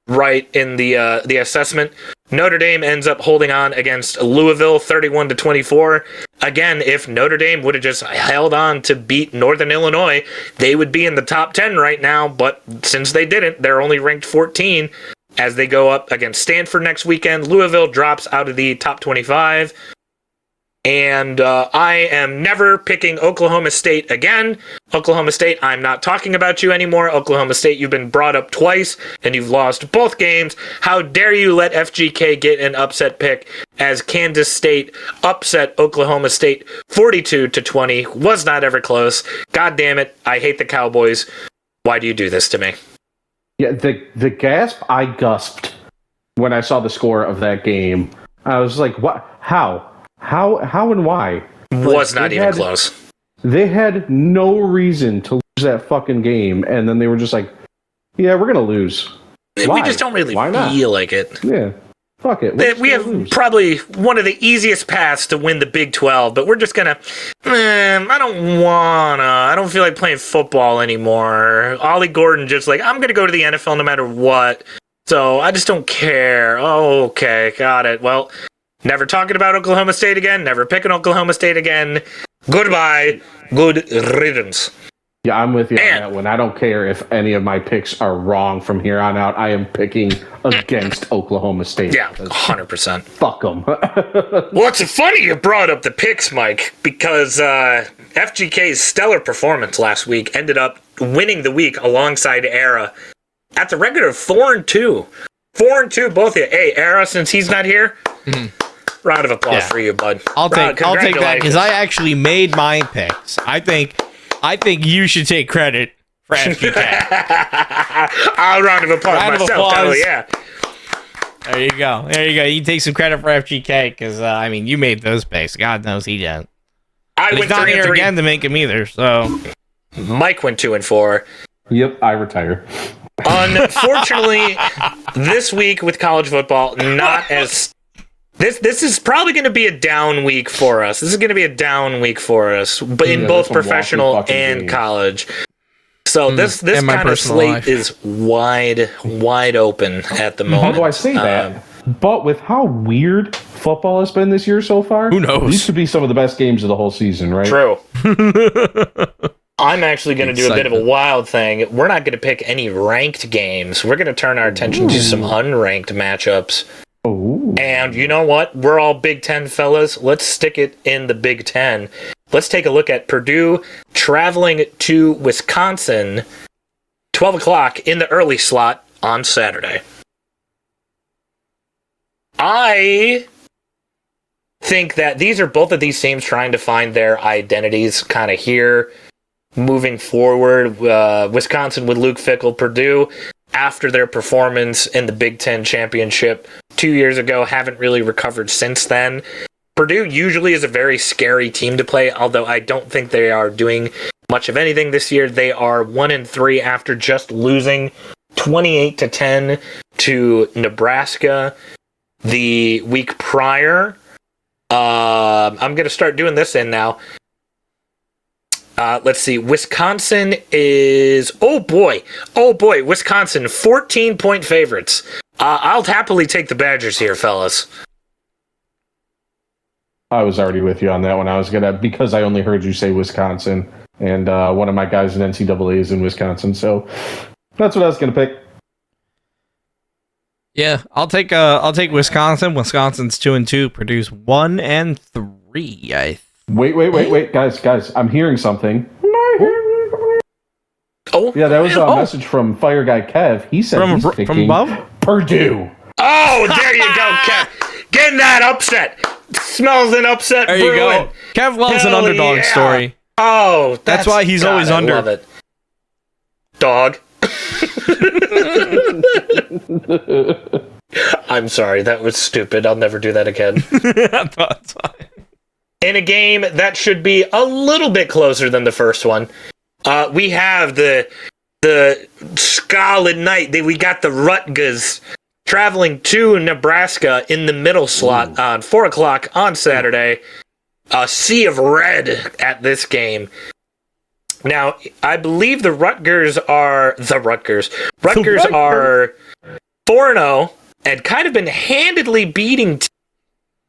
right in the assessment. Notre Dame ends up holding on against Louisville 31-24. Again, if Notre Dame would have just held on to beat Northern Illinois, they would be in the top 10 right now, but since they didn't, they're only ranked 14 as they go up against Stanford next weekend. Louisville drops out of the top 25. And I am never picking Oklahoma State again. Oklahoma State, I'm not talking about you anymore. Oklahoma State, you've been brought up twice, and you've lost both games. How dare you let FGK get an upset pick as Kansas State upset Oklahoma State 42-20. Was not ever close. God damn it. I hate the Cowboys. Why do you do this to me? Yeah, the gasp I gasped when I saw the score of that game. I was like, what? How and why? Was not even close. They had no reason to lose that fucking game, and then they were just like, yeah, we're going to lose. Why? We just don't really feel like it. Yeah. Fuck it. We have probably one of the easiest paths to win the Big 12, but we're just going to, I don't feel like playing football anymore. Ollie Gordon just like, I'm going to go to the NFL no matter what. So I just don't care. Oh, okay, got it. Well, never talking about Oklahoma State again. Never picking Oklahoma State again. Goodbye. Good riddance. Yeah, I'm with you on that one. I don't care if any of my picks are wrong from here on out. I am picking against Oklahoma State. Yeah, 100%. Fuck them. Well, it's funny you brought up the picks, Mike, because FGK's stellar performance last week ended up winning the week alongside Era at the record of 4-2. 4-2, both of you. Hey, Era, since he's not here, round of applause for you, bud. I'll take that because I actually made my picks. I think you should take credit for FGK. I'll round of applause myself. Hell yeah. There you go. You take some credit for FGK because you made those picks. God knows he did. He's not here again to make them either. So Mike went 2-4. Yep, I retire. Unfortunately, this week with college football, not as. This is probably going to be a down week for us. This is going to be a down week for us, but in both professional and college. So this kind of slate is wide open at the moment. Although I say that, but with how weird football has been this year so far, who knows? These could be some of the best games of the whole season, right? True. I'm actually going to do a bit of a wild thing. We're not going to pick any ranked games. We're going to turn our attention to some unranked matchups. Ooh. And you know what? We're all Big Ten fellas. Let's stick it in the Big Ten. Let's take a look at Purdue traveling to Wisconsin, 12 o'clock in the early slot on Saturday. I think that these are both of these teams trying to find their identities kind of here moving forward. Wisconsin with Luke Fickell, Purdue after their performance in the Big Ten championship 2 years ago, haven't really recovered since then. Purdue usually is a very scary team to play, although I don't think they are doing much of anything this year. They are 1-3 after just losing 28-10 to Nebraska the week prior. I'm going to start doing this in now. Let's see. Wisconsin is... Oh, boy. Wisconsin, 14-point favorites. I'll happily take the Badgers here, fellas. I was already with you on that one. I was going to... Because I only heard you say Wisconsin, and one of my guys in NCAA is in Wisconsin, so that's what I was going to pick. Yeah, I'll take Wisconsin. Wisconsin's 2-2. Purdue's 1-3. Wait, guys! I'm hearing something. Oh, yeah, that was a message from Fire Guy Kev. He said he's picking from above Purdue. Oh, there you go, Kev. Getting that upset. Smells an upset. There you go. Kev loves an underdog story. Oh, that's why he's always under. Love it. Dog. I'm sorry, that was stupid. I'll never do that again. That's fine. In a game that should be a little bit closer than the first one, we have the Scarlet Knight. We got the Rutgers traveling to Nebraska in the middle slot on 4 o'clock on Saturday. A sea of red at this game. Now, I believe the Rutgers are 4-0 and kind of been handedly beating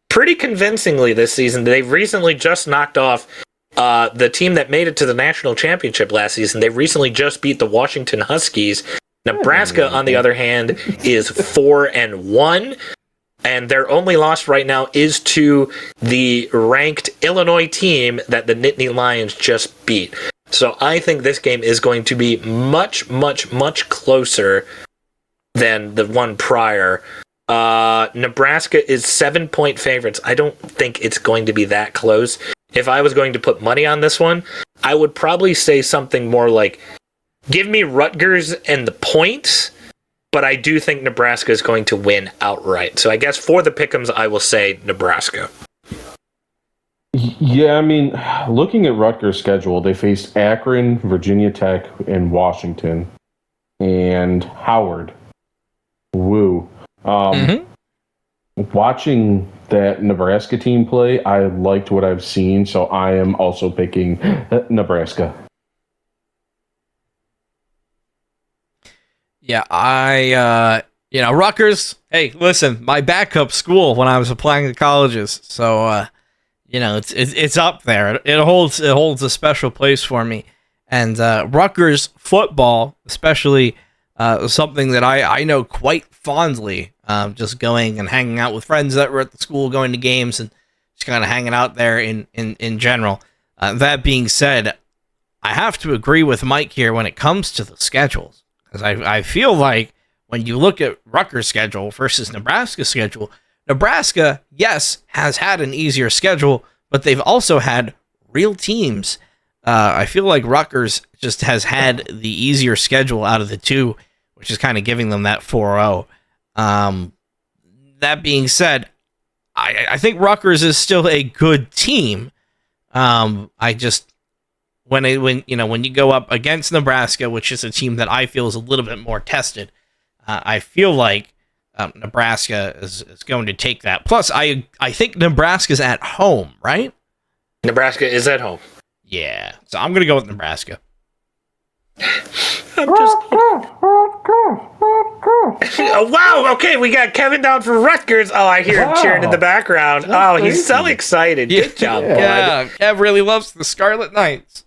pretty convincingly this season. They've recently just knocked off the team that made it to the national championship last season. They recently just beat the Washington Huskies. Nebraska, on the other hand, is 4-1, and their only loss right now is to the ranked Illinois team that the Nittany Lions just beat. So I think this game is going to be much, much, much closer than the one prior. Nebraska is 7-point favorites. I don't think it's going to be that close. If I was going to put money on this one, I would probably say something more like, give me Rutgers and the points, but I do think Nebraska is going to win outright. So I guess for the pick'ems, I will say Nebraska. Yeah, I mean, looking at Rutgers' schedule, they faced Akron, Virginia Tech, and Washington, and Howard. Woo. Watching that Nebraska team play, I liked what I've seen, so I am also picking Nebraska. Yeah, I Rutgers, hey, listen, my backup school when I was applying to colleges. So, it's up there. It holds a special place for me. And Rutgers football, especially something that I know quite fondly, just going and hanging out with friends that were at the school, going to games, and just kind of hanging out there in general. That being said, I have to agree with Mike here when it comes to the schedules. Because I feel like when you look at Rutgers' schedule versus Nebraska's schedule, Nebraska, yes, has had an easier schedule, but they've also had real teams. I feel like Rutgers just has had the easier schedule out of the two, which is kind of giving them that 4-0. That being said, I think Rutgers is still a good team. I just when you go up against Nebraska, which is a team that I feel is a little bit more tested, I feel like Nebraska is going to take that. Plus, I think Nebraska's at home, right? Nebraska is at home. Yeah, so I'm gonna go with Nebraska. Oh, wow, okay, we got Kevin down for Rutgers. Oh, I hear him cheering in the background. Oh, he's so excited. Good job, bud. Yeah, Kev really loves the Scarlet Knights.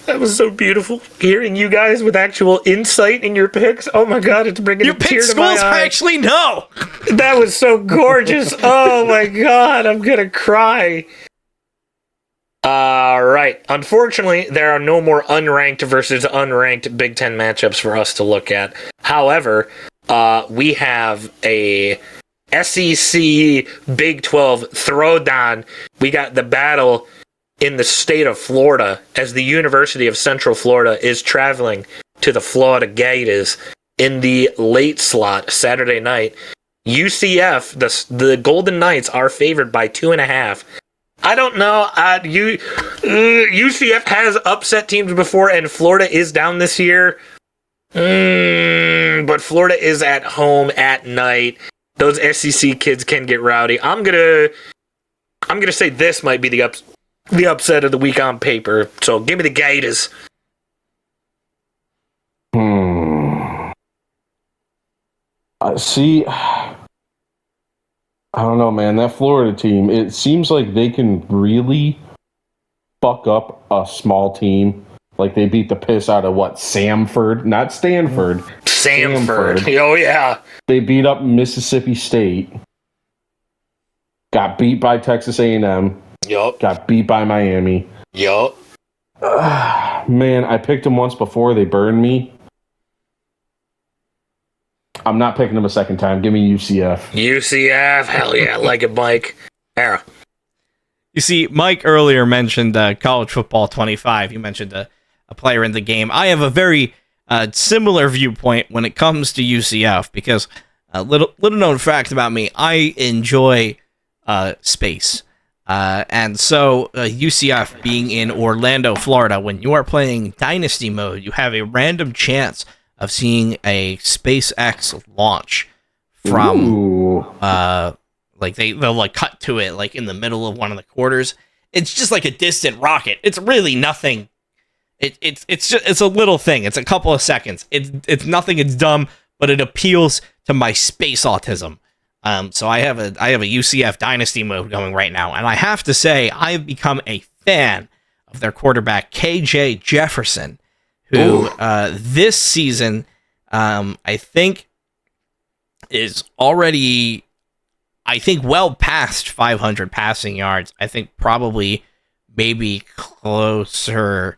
That was so beautiful. Hearing you guys with actual insight in your picks. Oh my god, it's bringing a tear to my eye. You picked schools I actually know. That was so gorgeous. Oh my god, I'm gonna cry. All right. Unfortunately, there are no more unranked versus unranked Big Ten matchups for us to look at. However, we have a SEC Big 12 throwdown. We got the battle in the state of Florida as the University of Central Florida is traveling to the Florida Gators in the late slot Saturday night. UCF, the Golden Knights, are favored by 2.5. I don't know. UCF has upset teams before, and Florida is down this year. But Florida is at home at night. Those SEC kids can get rowdy. I'm gonna say this might be the upset of the week on paper. So give me the Gators. See, I don't know, man. That Florida team, it seems like they can really fuck up a small team. Like they beat the piss out of Samford, not Stanford. Samford. Oh yeah. They beat up Mississippi State. Got beat by Texas A&M. Yup. Got beat by Miami. Yup. Man, I picked them once before. They burned me. I'm not picking them a second time. Give me UCF. UCF. Hell yeah. I like it, Mike. Era. You see, Mike earlier mentioned college football 25. You mentioned a player in the game. I have a very similar viewpoint when it comes to UCF because little known fact about me, I enjoy space. And so UCF being in Orlando, Florida, when you are playing Dynasty mode, you have a random chance of seeing a SpaceX launch from they'll like cut to it like in the middle of one of the quarters. It's just like a distant rocket. It's really nothing. It's a little thing. It's a couple of seconds. It's nothing. It's dumb, but it appeals to my space autism. So I have a UCF Dynasty mode going right now, and I have to say I've become a fan of their quarterback KJ Jefferson, who this season I think is already well past 500 passing yards. I think probably maybe closer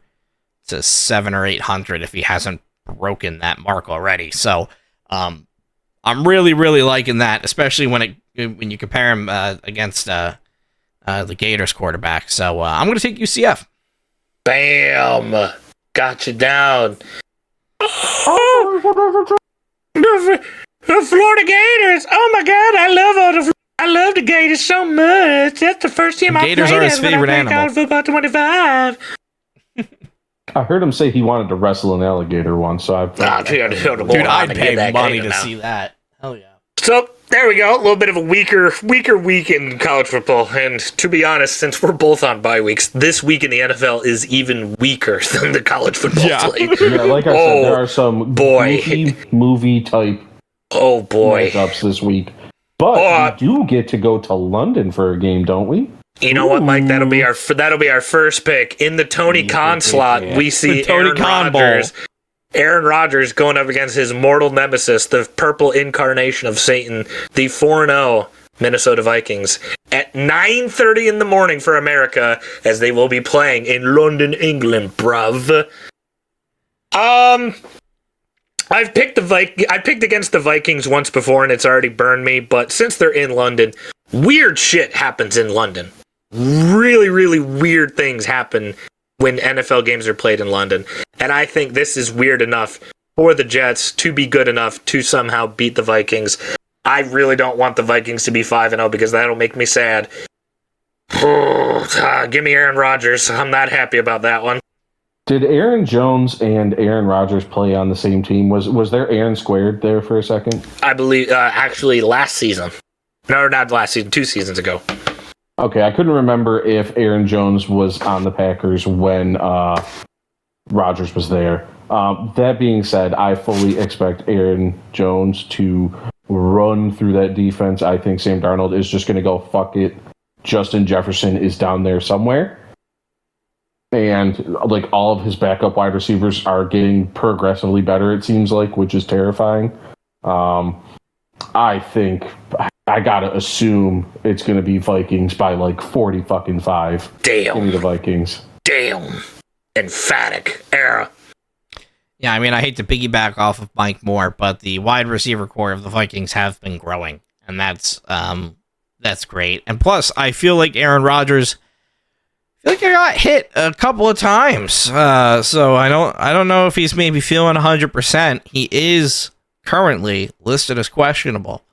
to 700 or 800 if he hasn't broken that mark already. So I'm really, really liking that, especially when you compare him against the Gators quarterback. So I'm going to take UCF. Bam! Got you down. The Florida Gators. Oh my God, I love the Gators so much. That's the first team I played Gators are his favorite animal. College football 25. I heard him say he wanted to wrestle an alligator once, so dude, I'd pay money to see that. Hell yeah. So there we go. A little bit of a weaker week in college football. And to be honest, since we're both on bye weeks, this week in the NFL is even weaker than the college football slate. Yeah, like I said, there are some goofy movie type Oh boy, matchups this week. But we do get to go to London for a game, don't we? You know what, Mike? That'll be our first pick in the Tony Khan slot. We see Aaron Rodgers. Aaron Rodgers going up against his mortal nemesis, the purple incarnation of Satan, the 4-0 Minnesota Vikings, at 9:30 in the morning for America, as they will be playing in London, England, bruv. I've picked against the Vikings once before, and it's already burned me. But since they're in London, weird shit happens in London. Really, really weird things happen when NFL games are played in London. And I think this is weird enough for the Jets to be good enough to somehow beat the Vikings. I really don't want the Vikings to be 5-0 because that'll make me sad. Give me Aaron Rodgers. I'm not happy about that one. Did Aaron Jones and Aaron Rodgers play on the same team? Was there Aaron squared there for a second? I believe, actually, last season. No, not last season, 2 seasons ago. Okay, I couldn't remember if Aaron Jones was on the Packers when Rodgers was there. That being said, I fully expect Aaron Jones to run through that defense. I think Sam Darnold is just going to go, fuck it. Justin Jefferson is down there somewhere. And like all of his backup wide receivers are getting progressively better, it seems like, which is terrifying. I think I gotta assume it's gonna be Vikings by like 40-5. Damn. Give me the Vikings. Damn. Emphatic era. Yeah, I mean, I hate to piggyback off of Mike Moore, but the wide receiver core of the Vikings have been growing, and that's great. And plus, I feel like Aaron Rodgers. I feel like I got hit a couple of times, so I don't know if he's maybe feeling 100%. He is currently listed as questionable,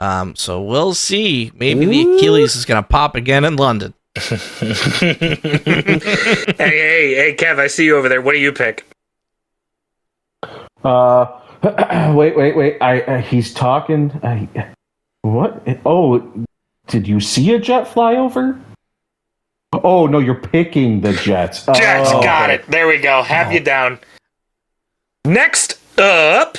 so we'll see. Maybe the Achilles is going to pop again in London. hey, Kev, I see you over there. What do you pick? Wait. He's talking. What? Oh, did you see a jet fly over? Oh, no, you're picking the Jets. Jets, got it. There we go. Have you down. Next up,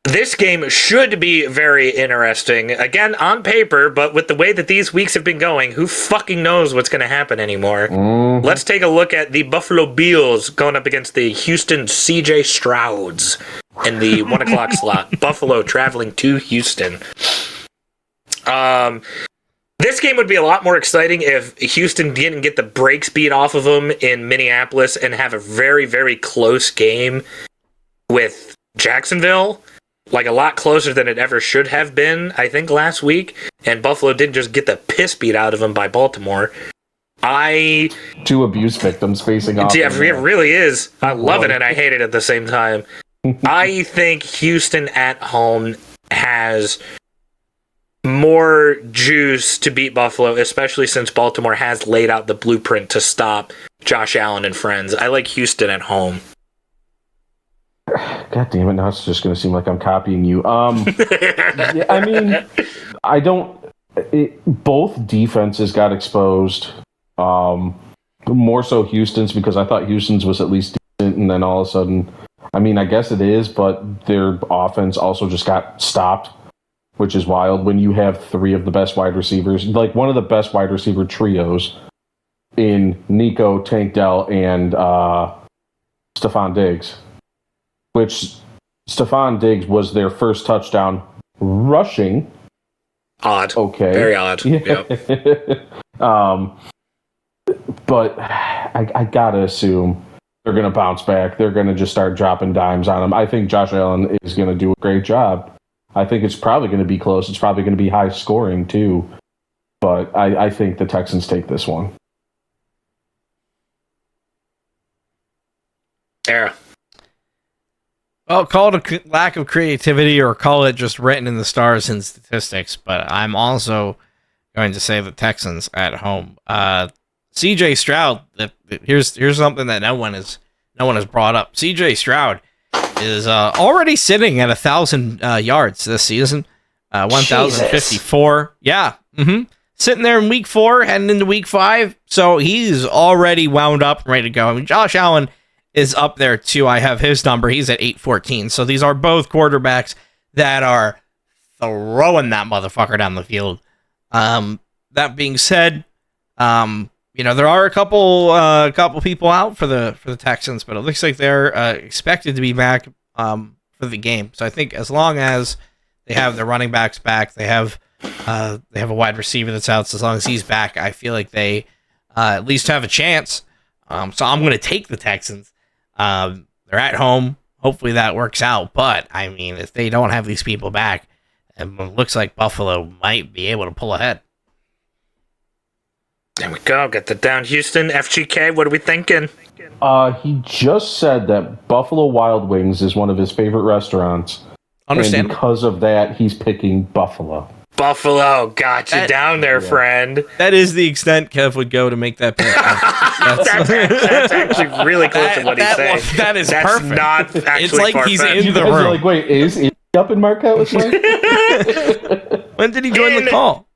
this game should be very interesting. Again, on paper, but with the way that these weeks have been going, who fucking knows what's going to happen anymore? Mm-hmm. Let's take a look at the Buffalo Bills going up against the Houston CJ Strouds in the 1 o'clock slot. Buffalo traveling to Houston. This game would be a lot more exciting if Houston didn't get the brakes beat off of them in Minneapolis and have a very, very close game with Jacksonville. Like, a lot closer than it ever should have been, I think, last week. And Buffalo didn't just get the piss beat out of them by Baltimore. Two abuse victims facing off. Yeah, it really is. I love it and I hate it at the same time. I think Houston at home has more juice to beat Buffalo, especially since Baltimore has laid out the blueprint to stop Josh Allen and friends. I like Houston at home. God damn it, now it's just going to seem like I'm copying you. Yeah, I mean, both defenses got exposed. More so Houston's, because I thought Houston's was at least decent, and then all of a sudden, I mean, I guess it is, but their offense also just got stopped, which is wild when you have 3 of the best wide receivers, like one of the best wide receiver trios in Nico, Tank Dell, and Stephon Diggs, which Stephon Diggs was their first touchdown rushing. Odd. Okay. Very odd. Yeah. Yep. But I gotta assume they're going to bounce back. They're going to just start dropping dimes on them. I think Josh Allen is going to do a great job. I think it's probably going to be close. It's probably going to be high scoring too. But I think the Texans take this one. Era. Well, call it a lack of creativity or call it just written in the stars and statistics, but I'm also going to say the Texans at home. CJ Stroud, here's something that no one has brought up. CJ Stroud is already sitting at 1,000 yards this season, 1,054. Yeah, sitting there in week 4, heading into week 5. So he's already wound up, and ready to go. I mean, Josh Allen is up there too. I have his number. He's at 814. So these are both quarterbacks that are throwing that motherfucker down the field. That being said, there are a couple people out for the Texans, but it looks like they're expected to be back for the game. So I think as long as they have their running backs back, they have a wide receiver that's out. So as long as he's back, I feel like they at least have a chance. So I'm going to take the Texans. They're at home. Hopefully that works out. But I mean, if they don't have these people back, it looks like Buffalo might be able to pull ahead. There we go. Got the down Houston FGK. What are we thinking? He just said that Buffalo Wild Wings is one of his favorite restaurants. Understand? And because of that, he's picking Buffalo. Buffalo got you down there, friend. That is the extent Kev would go to make that pick. That's actually really close to what he's saying. That's perfect. Not actually it's like he's in the room. room. Like, wait, is he up in Marquette with me? When did he join the call?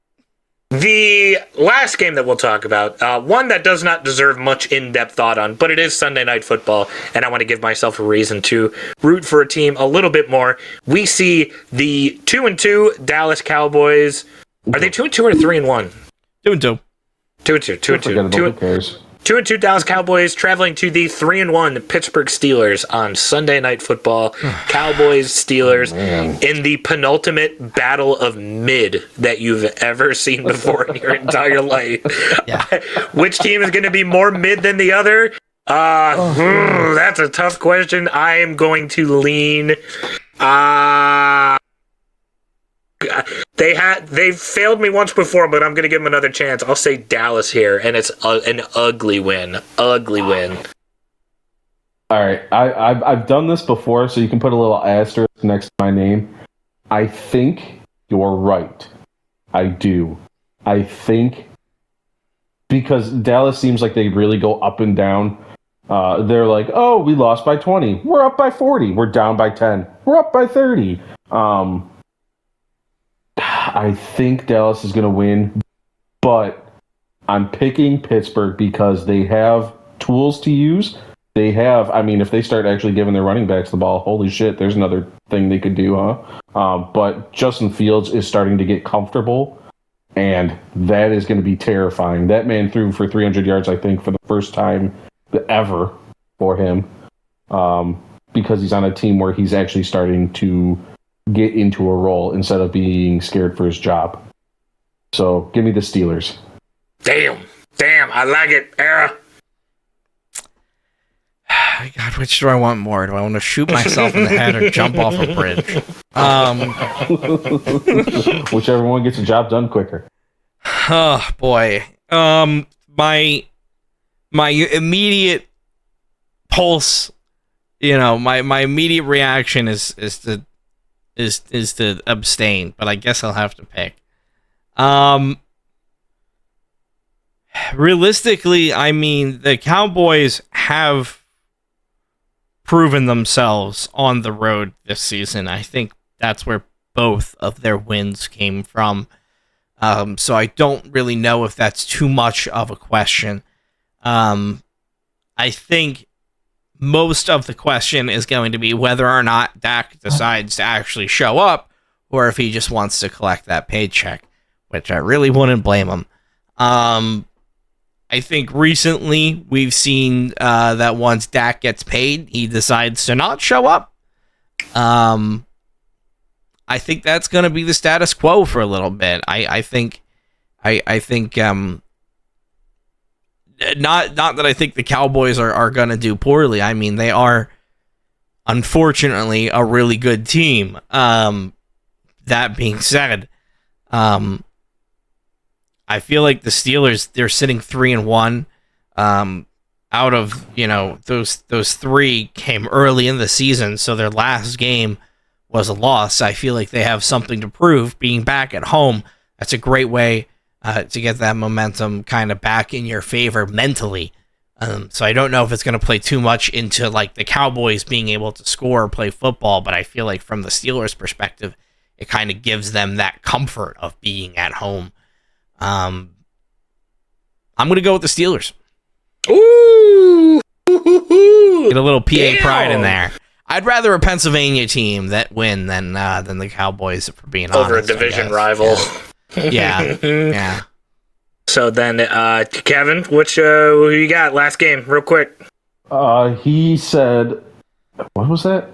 The last game that we'll talk about, one that does not deserve much in-depth thought on, but it is Sunday Night Football, and I want to give myself a reason to root for a team a little bit more. We see the 2-2 Dallas Cowboys. Are they 2-2 or 3-1? 2-2. 2-2. 2-2. Who cares? 2-2 Dallas Cowboys traveling to the 3-1 Pittsburgh Steelers on Sunday Night Football. Cowboys, Steelers, in the penultimate battle of mid that you've ever seen before in your entire life. Yeah. Which team is going to be more mid than the other? That's a tough question. I am going to lean... They've failed me once before, but I'm going to give them another chance. I'll say Dallas here, and it's an ugly win. Ugly win. All right, I've done this before, so you can put a little asterisk next to my name. I think you're right. I do. I think because Dallas seems like they really go up and down. They're like, oh, we lost by 20. We're up by 40. We're down by 10. We're up by 30. I think Dallas is going to win, but I'm picking Pittsburgh because they have tools to use. They have, I mean, if they start actually giving their running backs the ball, holy shit, there's another thing they could do, huh? But Justin Fields is starting to get comfortable, and that is going to be terrifying. That man threw for 300 yards, I think, for the first time ever for him, because he's on a team where he's actually starting to get into a role instead of being scared for his job. So give me the Steelers. Damn, I like it, Era. God, which do I want more? Do I want to shoot myself in the head or jump off a bridge? Whichever one gets the job done quicker. Oh boy. My immediate pulse, my immediate reaction is to abstain, but I guess I'll have to pick. Realistically, I mean, the Cowboys have proven themselves on the road this season. I think that's where both of their wins came from. So I don't really know if that's too much of a question. I think most of the question is going to be whether or not Dak decides to actually show up, or if he just wants to collect that paycheck, which I really wouldn't blame him. I think recently we've seen that once Dak gets paid, he decides to not show up. I think that's going to be the status quo for a little bit. I think not that I think the Cowboys are going to do poorly. I mean, they are, unfortunately, a really good team. That being said, I feel like the Steelers, they're sitting 3-1. Out of, those three came early in the season, so their last game was a loss. I feel like they have something to prove. Being back at home, that's a great way to get that momentum kind of back in your favor mentally. So I don't know if it's going to play too much into like the Cowboys being able to score or play football, but I feel like from the Steelers' perspective, it kind of gives them that comfort of being at home. I'm going to go with the Steelers. Ooh! Get a little PA pride in there. I'd rather a Pennsylvania team that win than the Cowboys, if we're being honest. Over a division rival. Yeah. So then, Kevin, who you got? Last game, real quick. He said, what was that?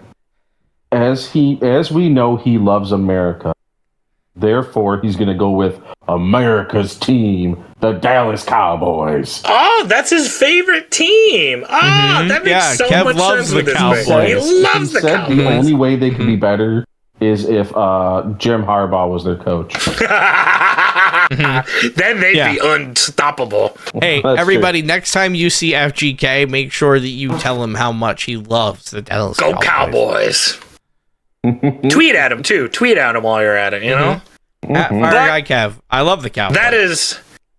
As we know, he loves America. Therefore, he's going to go with America's team, the Dallas Cowboys. Oh, that's his favorite team. That makes so Kev much loves sense the with this Cowboys. pick. He loves the Cowboys. The only way they could be better is if Jim Harbaugh was their coach. Then they'd be unstoppable. Hey, everybody, next time you see FGK, make sure that you tell him how much he loves the Dallas Go Cowboys. Tweet at him, too. Tweet at him while you're at it, you know? Fire guy Kev. I love the Cowboys.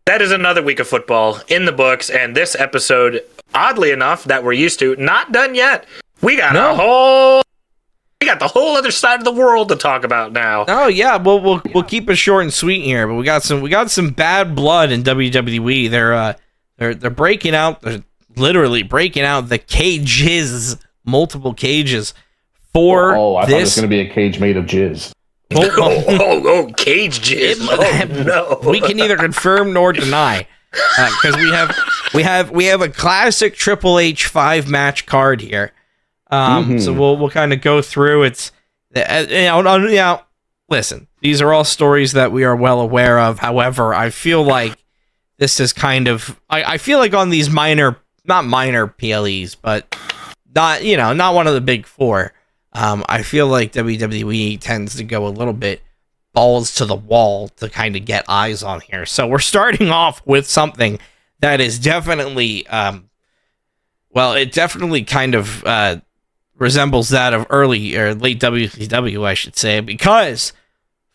That is another week of football in the books, and this episode, oddly enough, that we're used to, not done yet. We got the whole other side of the world to talk about now. Oh yeah, we'll keep it short and sweet here, but we got some bad blood in WWE. They're breaking out. They're literally breaking out the cages, multiple cages for I thought it was this. going to be a cage made of jizz. Cage jizz. No. We can neither confirm nor deny because we have a classic Triple H 5-match card here. So we'll kind of go through. It's listen, these are all stories that we are well aware of. However, I feel like this is kind of I feel like on these not minor PLEs, but not one of the big four. I feel like WWE tends to go a little bit balls to the wall to kind of get eyes on here. So we're starting off with something that is definitely, it definitely kind of resembles that of early or late WCW, I should say, because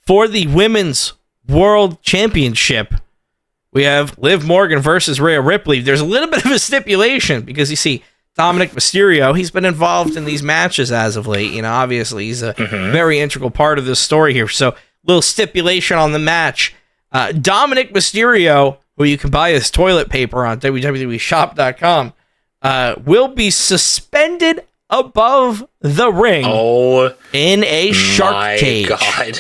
for the Women's World Championship, we have Liv Morgan versus Rhea Ripley. There's a little bit of a stipulation because you see, Dominic Mysterio, he's been involved in these matches as of late. Obviously, he's a very integral part of this story here. So, little stipulation on the match. Dominic Mysterio, who you can buy his toilet paper on WWEshop.com, will be suspended above the ring in a shark cage. God.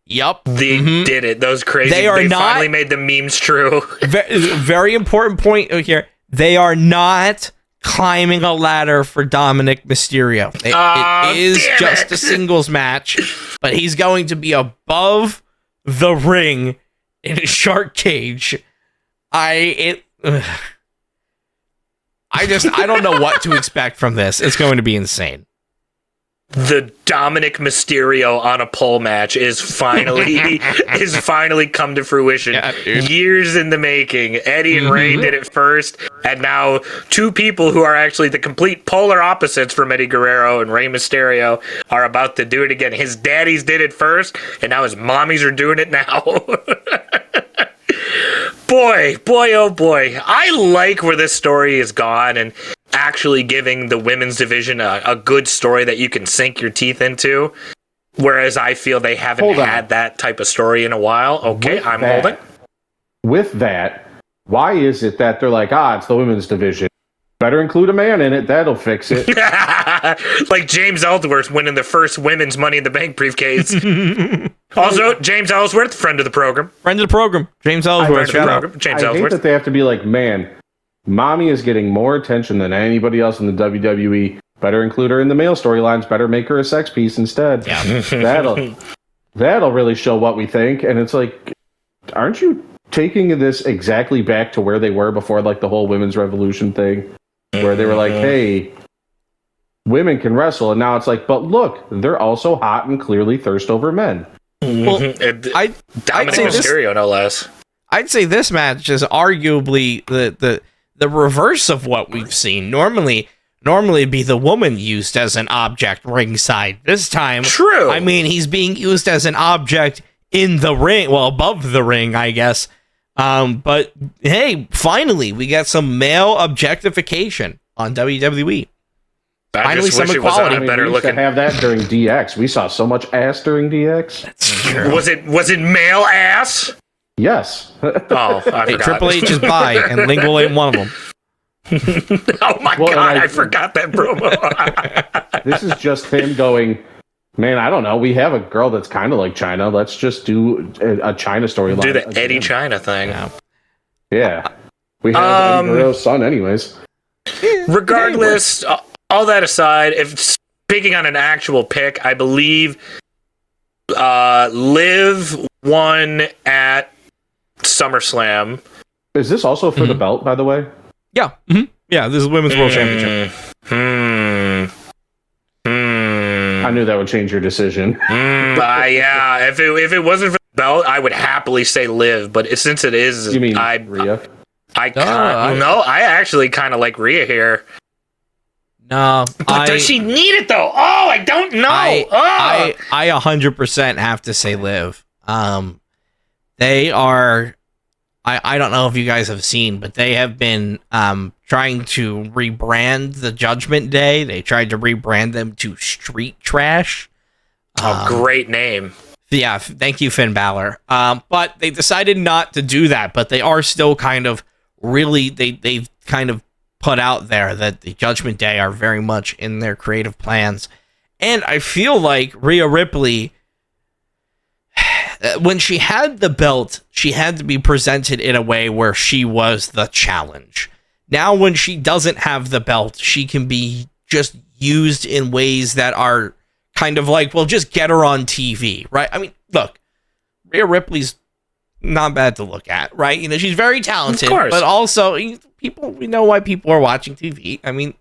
Yup. They did it. Those crazy. They finally made the memes true. Very important point here. They are not climbing a ladder for Dominic Mysterio. It is just a singles match, but he's going to be above the ring in a shark cage. I don't know what to expect from this. It's going to be insane. The Dominic Mysterio on a pole match is finally come to fruition. Yeah, years in the making. Eddie and Ray did it first, and now two people who are actually the complete polar opposites from Eddie Guerrero and Rey Mysterio are about to do it again. His daddies did it first, and now his mommies are doing it now. Boy, oh boy. I like where this story is gone and actually giving the women's division a good story that you can sink your teeth into. Whereas I feel they haven't had that type of story in a while. Okay, I'm holding. With that, why is it that they're like, it's the women's division? Better include a man in it. That'll fix it. Like James Ellsworth winning the first women's Money in the Bank briefcase. Also, James Ellsworth, friend of the program. James Ellsworth. I hate that they have to be like, man, mommy is getting more attention than anybody else in the WWE. Better include her in the male storylines. Better make her a sex piece instead. Yeah. That'll really show what we think. And it's like, aren't you taking this exactly back to where they were before, like the whole women's revolution thing, where they were like, hey, women can wrestle, and now it's like, but look, they're also hot and clearly thirst over men. Well, Dominic Mysterio, no less. I'd say this match is arguably the reverse of what we've seen. Normally it'd be the woman used as an object ringside. This time, true. I mean, he's being used as an object in the ring, well, above the ring, I guess. But hey, finally, we got some male objectification on WWE. Finally, some equality. We used to have that during DX. We saw so much ass during DX. That's true. Was it male ass? Yes. Oh, I forgot. Triple H is bi, and lingual ain't one of them. Oh my God, I forgot that promo. This is just him going, man, I don't know. We have a girl that's kind of like China. Let's just do a China storyline. Do the Eddie China thing. Yeah. We have Eddie Guerrero's son anyways. Regardless, all that aside, if speaking on an actual pick, I believe Liv won at SummerSlam. Is this also for the belt, by the way? Yeah. Mm-hmm. Yeah, this is Women's World Championship. I knew that would change your decision. Yeah, if it wasn't for the belt, I would happily say Liv, but since it is... You mean Rhea? I actually kind of like Rhea here. No, but does she need it though? Oh, I don't know. I 100% have to say Liv. They are. I don't know if you guys have seen, but they have been trying to rebrand the Judgment Day. They tried to rebrand them to Street Trash. Great name. Yeah, thank you, Finn Balor. But they decided not to do that. But they are still kind of really. They've kind of put out there that the Judgment Day are very much in their creative plans. And I feel like Rhea Ripley, when she had the belt, she had to be presented in a way where she was the challenge. Now, when she doesn't have the belt, she can be just used in ways that are kind of like, well, just get her on TV, right? I mean, look, Rhea Ripley's not bad to look at, right? You know, she's very talented, but also we know why people are watching TV. I mean,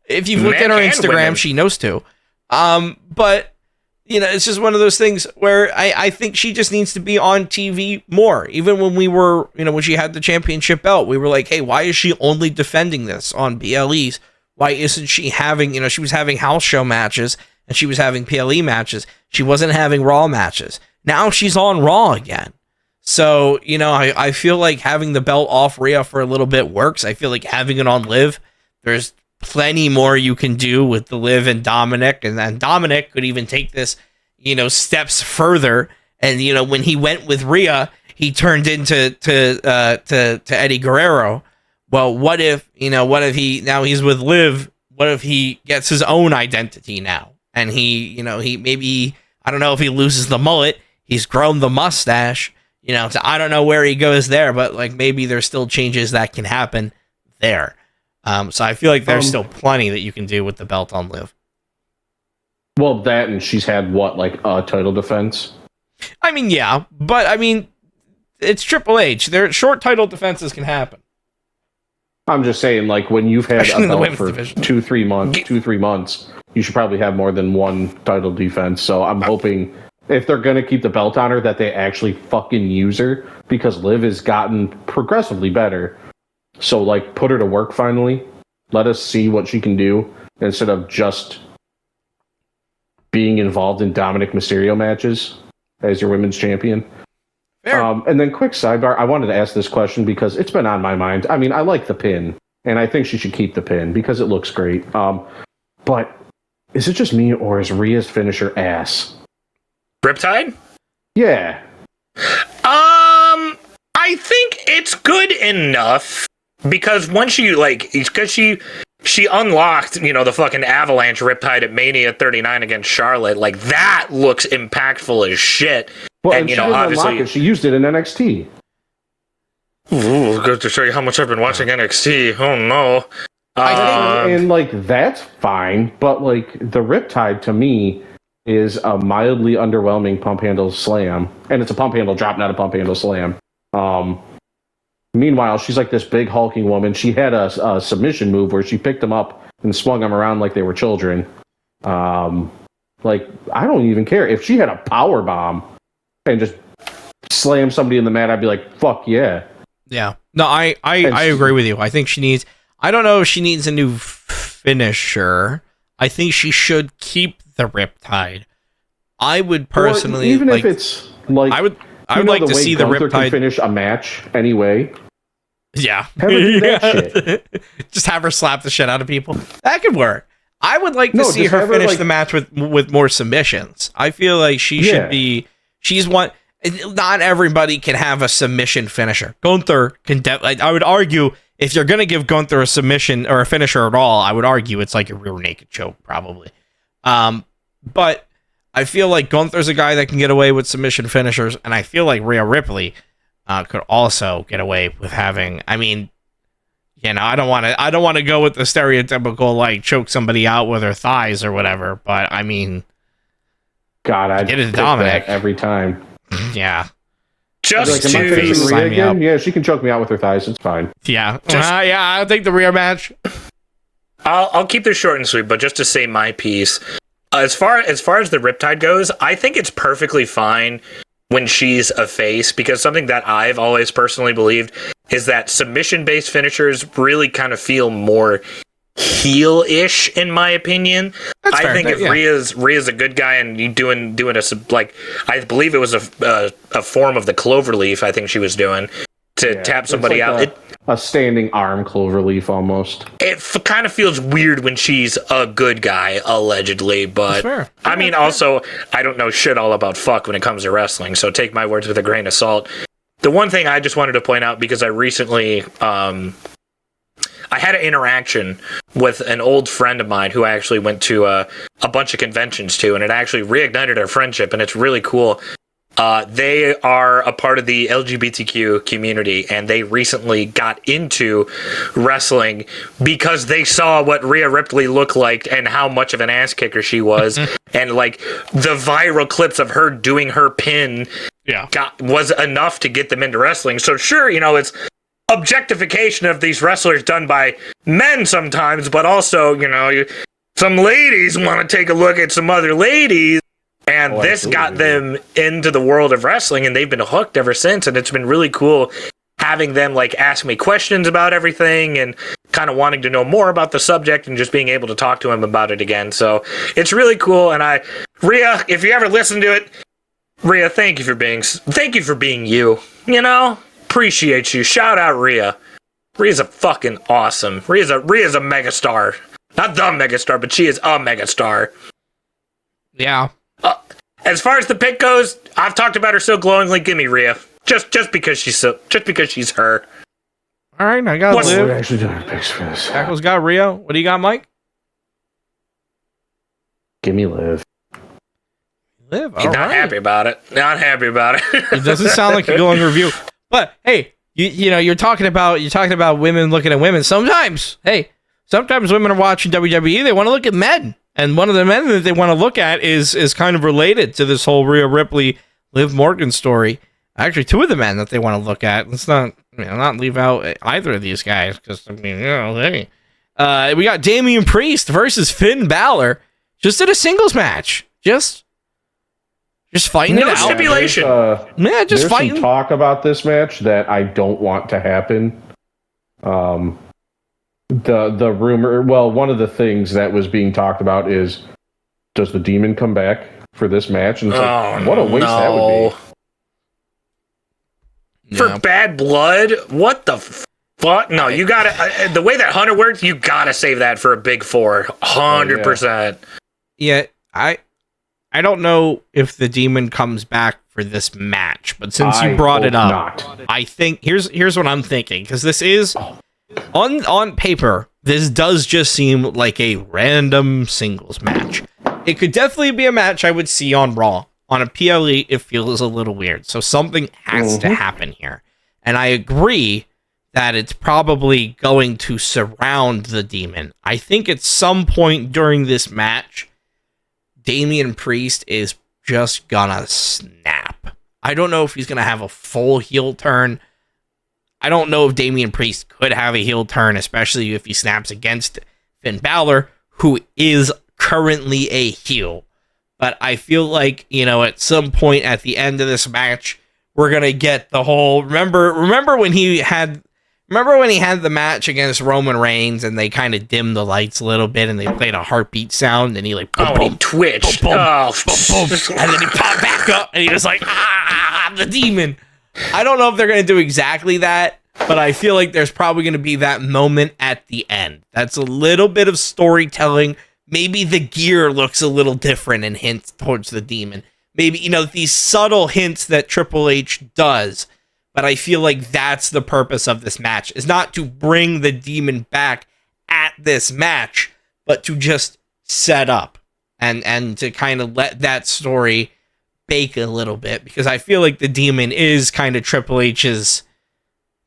if you've looked at her Instagram, she knows too. But you know, it's just one of those things where I think she just needs to be on TV more. Even when we were, you know, when she had the championship belt, we were like, hey, why is she only defending this on BLEs? Why isn't she having, you know, she was having house show matches and she was having PLE matches. She wasn't having Raw matches. Now she's on Raw again. So, you know, I feel like having the belt off Rhea for a little bit works. I feel like having it on Liv, there's plenty more you can do with the Liv and Dominic. And then Dominic could even take this, you know, steps further. And, you know, when he went with Rhea, he turned into to Eddie Guerrero. Well, what if now he's with Liv? What if he gets his own identity now? And he maybe, I don't know if he loses the mullet. He's grown the mustache. You know, so I don't know where he goes there, but like maybe there's still changes that can happen there. So I feel like there's still plenty that you can do with the belt on Liv. Well, that and she's had what, like a title defense? I mean, yeah, but I mean, it's Triple H. Their short title defenses can happen. I'm just saying, like when you've had a belt for 2-3 months, you should probably have more than one title defense. So I'm hoping, if they're going to keep the belt on her, that they actually fucking use her, because Liv has gotten progressively better. So, like, put her to work finally. Let us see what she can do instead of just being involved in Dominic Mysterio matches as your women's champion. And then, quick sidebar, I wanted to ask this question because it's been on my mind. I mean, I like the pin, and I think she should keep the pin because it looks great. But is it just me, or is Rhea's finisher ass? Riptide? Yeah. I think it's good enough because once she unlocked, you know, the fucking Avalanche Riptide at Mania 39 against Charlotte. Like, that looks impactful as shit. Well, and you know, obviously she used it in NXT. Ooh, good to show you how much I've been watching NXT. Oh no. And like, that's fine, but like the Riptide to me is a mildly underwhelming pump handle slam, and it's a pump handle drop, not a pump handle slam. Meanwhile, she's like this big hulking woman. She had a submission move where she picked them up and swung them around like they were children. Like, I don't even care if she had a power bomb and just slam somebody in the mat. I'd be like, fuck yeah. Yeah. No, I agree with you. I think she needs, I don't know if she needs a new finisher. I think she should keep the Riptide. I would personally, even if it's like, I would like to see the Riptide finish a match anyway. Yeah. Have her do that shit. Just have her slap the shit out of people. That could work. I would like to see her finish the match with more submissions. I feel like she should be. She's one. not everybody can have a submission finisher. Gunther can. I would argue if you're gonna give Gunther a submission or a finisher at all, I would argue it's like a rear naked choke probably. But I feel like Gunther's a guy that can get away with submission finishers, and I feel like Rhea Ripley could also get away with having. I mean, you know, I don't want to go with the stereotypical like choke somebody out with her thighs or whatever. But I mean, God, I'd get it to pick Dominic that every time. Yeah. Just like, am I to facing sign Rhea me again? up. Yeah, she can choke me out with her thighs. It's fine. Yeah. Yeah, I'll take the rear match. I'll keep this short and sweet, but just to say my piece, as far as the Riptide goes, I think it's perfectly fine when she's a face, because something that I've always personally believed is that submission-based finishers really kind of feel more heel-ish, in my opinion. That's I fair, think if yeah. Rhea's a good guy and you doing like, I believe it was a form of the cloverleaf. I think she was doing to tap somebody It's like out. a standing arm cloverleaf almost. It kind of feels weird when she's a good guy, allegedly, but That's fair. I mean, also, I don't know shit all about fuck when it comes to wrestling, so take my words with a grain of salt. The one thing I just wanted to point out, because I recently, I had an interaction with an old friend of mine who I actually went to a bunch of conventions to, and it actually reignited our friendship, and it's really cool. They are a part of the LGBTQ community, and they recently got into wrestling because they saw what Rhea Ripley looked like and how much of an ass kicker she was, and like the viral clips of her doing her pin was enough to get them into wrestling. So sure, you know, it's objectification of these wrestlers done by men sometimes, but also, you know, some ladies want to take a look at some other ladies. And this got them into the world of wrestling, and they've been hooked ever since. And it's been really cool having them like ask me questions about everything and kind of wanting to know more about the subject and just being able to talk to them about it again. So it's really cool. And Rhea, if you ever listen to it, Rhea, thank you for being you. You know, appreciate you. Shout out Rhea. Rhea's a fucking awesome. Rhea's a megastar. Not the megastar, but she is a megastar. Yeah. As far as the pick goes, I've talked about her so glowingly. Give me Rhea, just because she's her. All right, I got We're Liv. actually doing picks for this. Jackal's got Rio. What do you got, Mike? Give me Liv. Liv. He's not happy about it. Not happy about it. It doesn't sound like a glowing review. But hey, you know, you're talking about women looking at women. Sometimes women are watching WWE. They want to look at men. And one of the men that they want to look at is kind of related to this whole Rhea Ripley, Liv Morgan story. Actually, two of the men that they want to look at. Let's not leave out either of these guys, because I mean, you know, hey, we got Damian Priest versus Finn Balor, just in a singles match, just fighting it out. No stipulation. There's fighting. some talk about this match that I don't want to happen. The rumor, well, one of the things that was being talked about is, does the Demon come back for this match? And it's like, what a waste that would be. For Bad Blood? What the fuck? No, you gotta, the way that Hunter works, you gotta save that for a big four. 100%. Yeah, I don't know if the Demon comes back for this match, but since you brought it up, I think here's what I'm thinking, because this is on paper, this does just seem like a random singles match. It could definitely be a match I would see on Raw. On a PLE, it feels a little weird, so something has to happen here. And I agree that it's probably going to surround the Demon. I think at some point during this match, Damian Priest is just gonna snap. I don't know if he's gonna have a full heel turn. I don't know if Damian Priest could have a heel turn, especially if he snaps against Finn Balor, who is currently a heel. But I feel like, you know, at some point at the end of this match, we're gonna get the whole. Remember when he had the match against Roman Reigns and they kind of dimmed the lights a little bit and they played a heartbeat sound and he like boom, he twitched. boom, boom, and then he popped back up and he was like, the Demon. I don't know if they're gonna do exactly that, but I feel like there's probably gonna be that moment at the end. That's a little bit of storytelling. Maybe the gear looks a little different and hints towards the Demon. maybe, these subtle hints that Triple H does. But I feel like that's the purpose of this match, is not to bring the Demon back at this match, but to just set up and to kind of let that story bake a little bit, because I feel like the Demon is kind of Triple H's,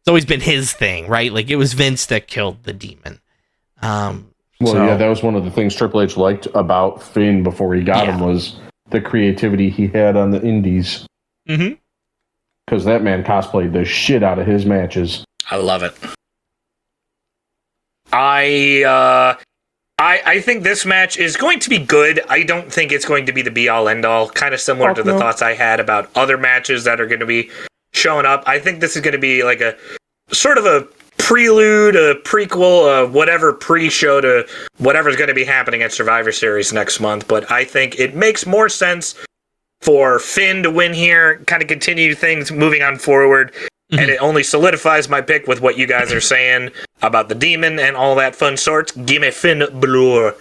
it's always been his thing, right? Like, it was Vince that killed the Demon. Yeah, that was one of the things Triple H liked about Finn before he got him, was the creativity he had on the indies. Mm-hmm. Because that man cosplayed the shit out of his matches. I love it. I think this match is going to be good. I don't think it's going to be the be-all, end-all. Kind of similar to the thoughts I had about other matches that are going to be showing up. I think this is going to be like a sort of a prelude, a prequel, whatever pre-show to whatever's going to be happening at Survivor Series next month. But I think it makes more sense for Finn to win here, kind of continue things moving on forward. Mm-hmm. And it only solidifies my pick with what you guys are saying about the Demon and all that fun sorts. Give me Finn Balor.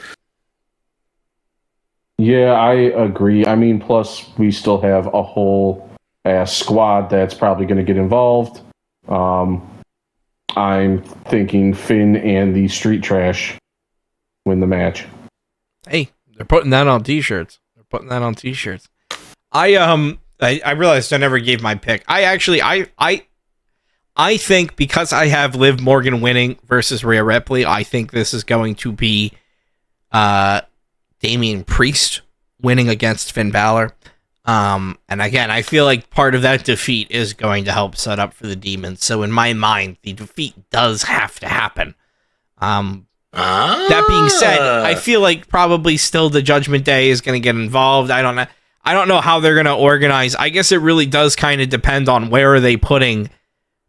Yeah, I agree. I mean, plus we still have a whole ass squad that's probably going to get involved. I'm thinking Finn and the Street Trash win the match. Hey, they're putting that on t-shirts. I realized I never gave my pick. I think because I have Liv Morgan winning versus Rhea Ripley, I think this is going to be Damian Priest winning against Finn Balor. And again, I feel like part of that defeat is going to help set up for the Demon. So in my mind, the defeat does have to happen. That being said, I feel like probably still the Judgment Day is going to get involved. I don't know how they're going to organize. I guess it really does kind of depend on where are they putting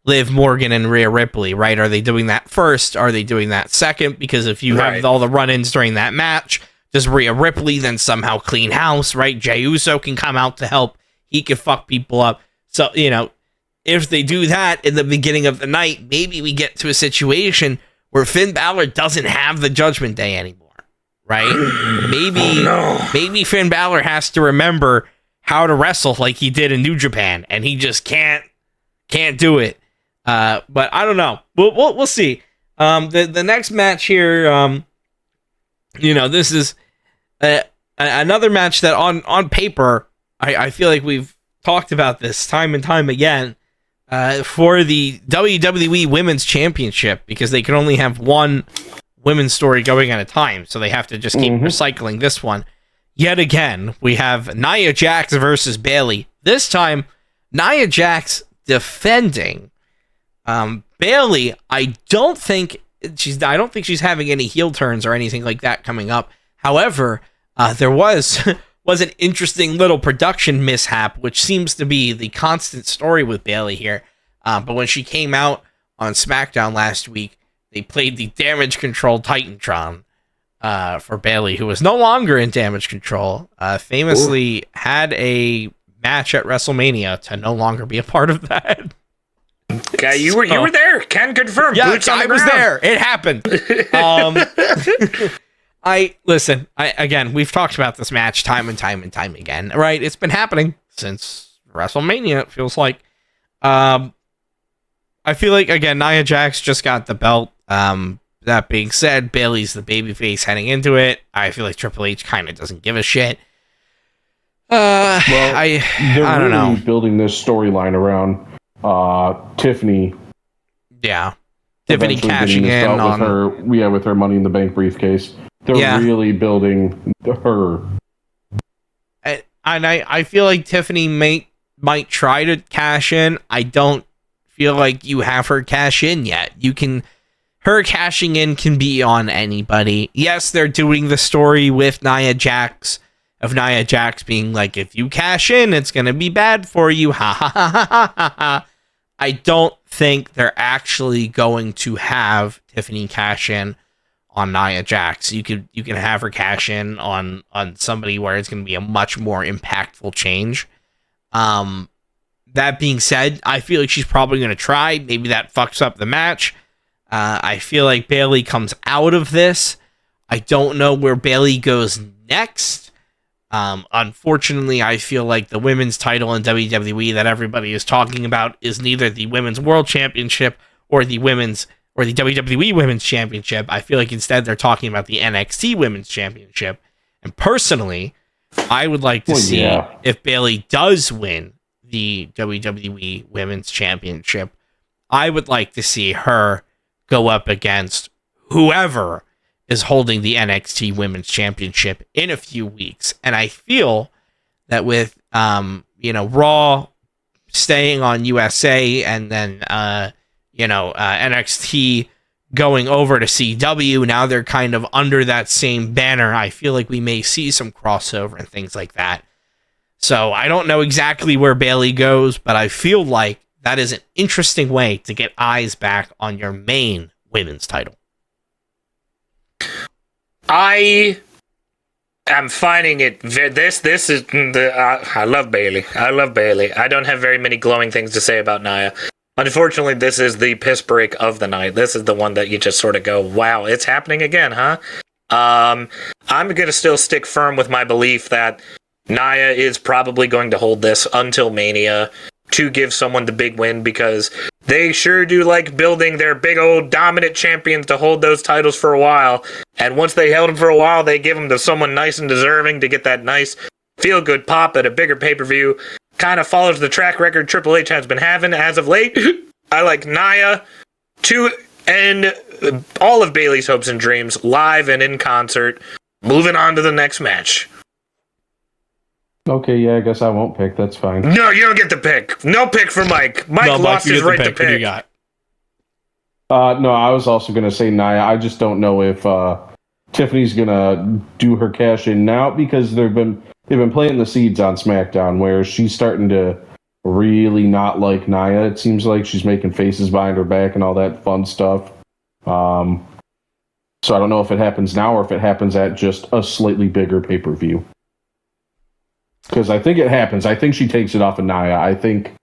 Liv Morgan and Rhea Ripley, right? Are they doing that first? Are they doing that second? Because if you have all the run-ins during that match, does Rhea Ripley then somehow clean house, right? Jey Uso can come out to help. He can fuck people up. So, if they do that in the beginning of the night, maybe we get to a situation where Finn Balor doesn't have the Judgment Day anymore, right? Maybe Finn Balor has to remember how to wrestle like he did in New Japan, and he just can't do it. But I don't know. We'll see. The next match here, this is another match that on paper, I feel like we've talked about this time and time again, for the WWE Women's Championship, because they can only have one women's story going at a time, so they have to just keep recycling this one. Yet again, we have Nia Jax versus Bayley. This time, Nia Jax defending. Bayley, I don't think she's having any heel turns or anything like that coming up. However, there was an interesting little production mishap, which seems to be the constant story with Bayley here. But when she came out on SmackDown last week, they played the Damage Control Titantron for Bayley, who was no longer in Damage Control. Famously had a match at WrestleMania to no longer be a part of that. Okay, you were there. Can confirm. Yeah, I was there. It happened. Again, we've talked about this match time and time again, right? It's been happening since WrestleMania, it feels like. I feel like, again, Nia Jax just got the belt. That being said, Bayley's the babyface heading into it. I feel like Triple H kind of doesn't give a shit. I don't know. Building this storyline around Tiffany. Yeah. Tiffany cashing in on her. Yeah, with her Money in the Bank briefcase. They're really building her. And I feel like Tiffany might try to cash in. I don't feel like you have her cash in yet. Her cashing in can be on anybody. Yes, they're doing the story with Nia Jax, of Nia Jax being like, if you cash in, it's going to be bad for you. Ha ha ha ha ha ha. I don't think they're actually going to have Tiffany cash in on Nia Jax. You can have her cash in on somebody where it's going to be a much more impactful change. That being said, I feel like she's probably going to try. Maybe that fucks up the match. I feel like Bayley comes out of this. I don't know where Bayley goes next. Unfortunately, I feel like the women's title in WWE that everybody is talking about is neither the Women's World Championship or the WWE Women's Championship. I feel like instead they're talking about the NXT Women's Championship. And personally, I would like to see if Bayley does win the WWE Women's Championship, I would like to see her go up against whoever is holding the NXT Women's Championship in a few weeks. And I feel that with, Raw staying on USA and then, NXT going over to CW, now they're kind of under that same banner. I feel like we may see some crossover and things like that. So I don't know exactly where Bayley goes, but I feel like that is an interesting way to get eyes back on your main women's title. I am finding it. This is the. I love Bayley. I don't have very many glowing things to say about Nia. Unfortunately, this is the piss break of the night. This is the one that you just sort of go, "Wow, it's happening again, huh?" I'm gonna still stick firm with my belief that Nia is probably going to hold this until Mania to give someone the big win, because they sure do like building their big old dominant champions to hold those titles for a while. And once they held them for a while, they give them to someone nice and deserving to get that nice feel-good pop at a bigger pay-per-view. Kind of follows the track record Triple H has been having as of late. I like Nia to end all of Bayley's hopes and dreams live and in concert. Moving on to the next match. Okay, yeah, I guess I won't pick. That's fine. No, you don't get the pick. No pick for Mike. Mike lost his right to pick. What do you got? No, I was also going to say Nia. I just don't know if Tiffany's going to do her cash in now, because they've been planting the seeds on SmackDown where she's starting to really not like Nia. It seems like she's making faces behind her back and all that fun stuff. So I don't know if it happens now or if it happens at just a slightly bigger pay-per-view. Because I think it happens. I think she takes it off of Nia. I think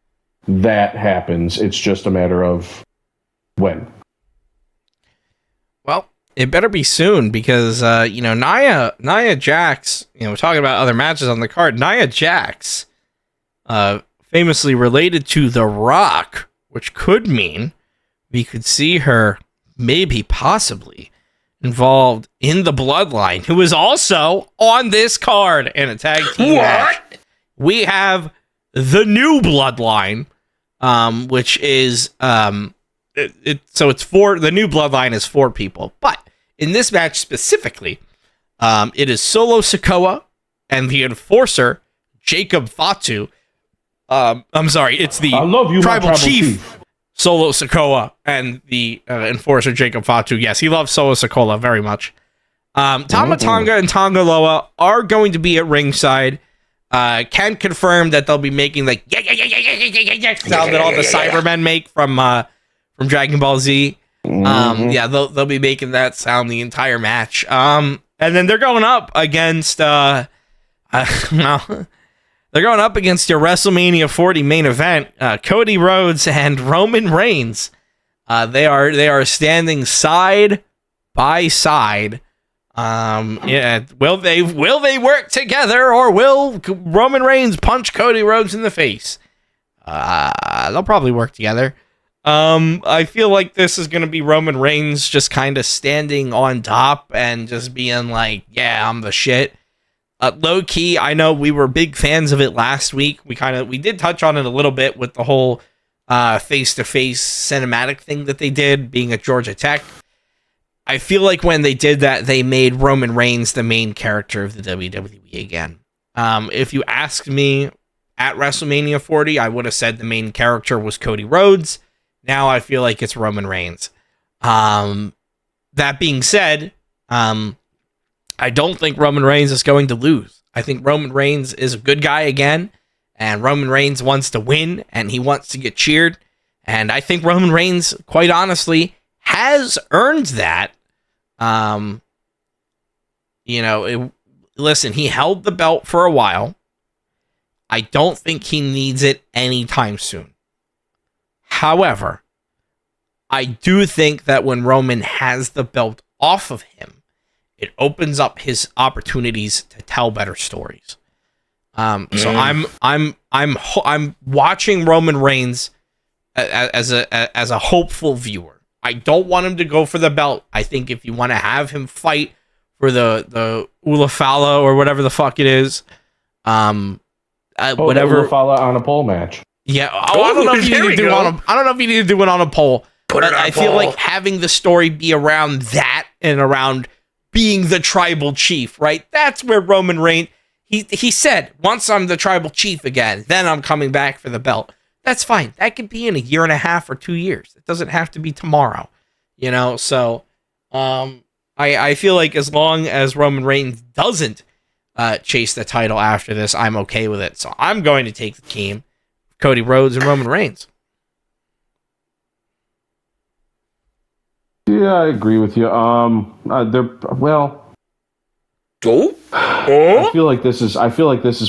that happens. It's just a matter of when. Well, it better be soon, because, Nia Jax, we're talking about other matches on the card. Nia Jax, famously related to The Rock, which could mean we could see her maybe possibly involved in the Bloodline, who is also on this card in a tag team match. We have the new Bloodline, which is it's four. The new Bloodline is 4 people, but in this match specifically, it is Solo Sikoa and the Enforcer Jacob Fatu. I'm sorry, it's the tribal chief. Solo Sikoa and the Enforcer Jacob Fatu. Yes, he loves Solo Sikoa very much. Tama Tonga and Tonga Loa are going to be at ringside. Can confirm that they'll be making like sound that all the Cybermen make from Dragon Ball Z. They'll be making that sound the entire match. And then they're going up against they're going up against your WrestleMania 40 main event, Cody Rhodes and Roman Reigns. They are standing side by side. Will they work together, or will Roman Reigns punch Cody Rhodes in the face? They'll probably work together. I feel like this is going to be Roman Reigns just kind of standing on top and just being like, yeah, I'm the shit. Low key, I know we were big fans of it last week. We did touch on it a little bit with the whole face-to-face cinematic thing that they did, being at Georgia Tech. I feel like when they did that, they made Roman Reigns the main character of the WWE again. If you asked me at WrestleMania 40, I would have said the main character was Cody Rhodes. Now I feel like it's Roman Reigns. That being said, I don't think Roman Reigns is going to lose. I think Roman Reigns is a good guy again, and Roman Reigns wants to win, and he wants to get cheered. And I think Roman Reigns, quite honestly, has earned that. Listen, he held the belt for a while. I don't think he needs it anytime soon. However, I do think that when Roman has the belt off of him, it opens up his opportunities to tell better stories. So I'm watching Roman Reigns as a hopeful viewer. I don't want him to go for the belt. I think if you want to have him fight for the Ulafala or whatever the fuck it is, whatever. Ulafala on a pole match. Yeah. I don't know if you need to do it on a pole. I feel like having the story be around that and around being the tribal chief, right? That's where Roman Reigns. He said, once I'm the tribal chief again, then I'm coming back for the belt. That's fine. That could be in a year and a half or 2 years. It doesn't have to be tomorrow, So, I feel like as long as Roman Reigns doesn't chase the title after this, I'm okay with it. So I'm going to take the team, Cody Rhodes and Roman Reigns. Yeah, I agree with you. I feel like this is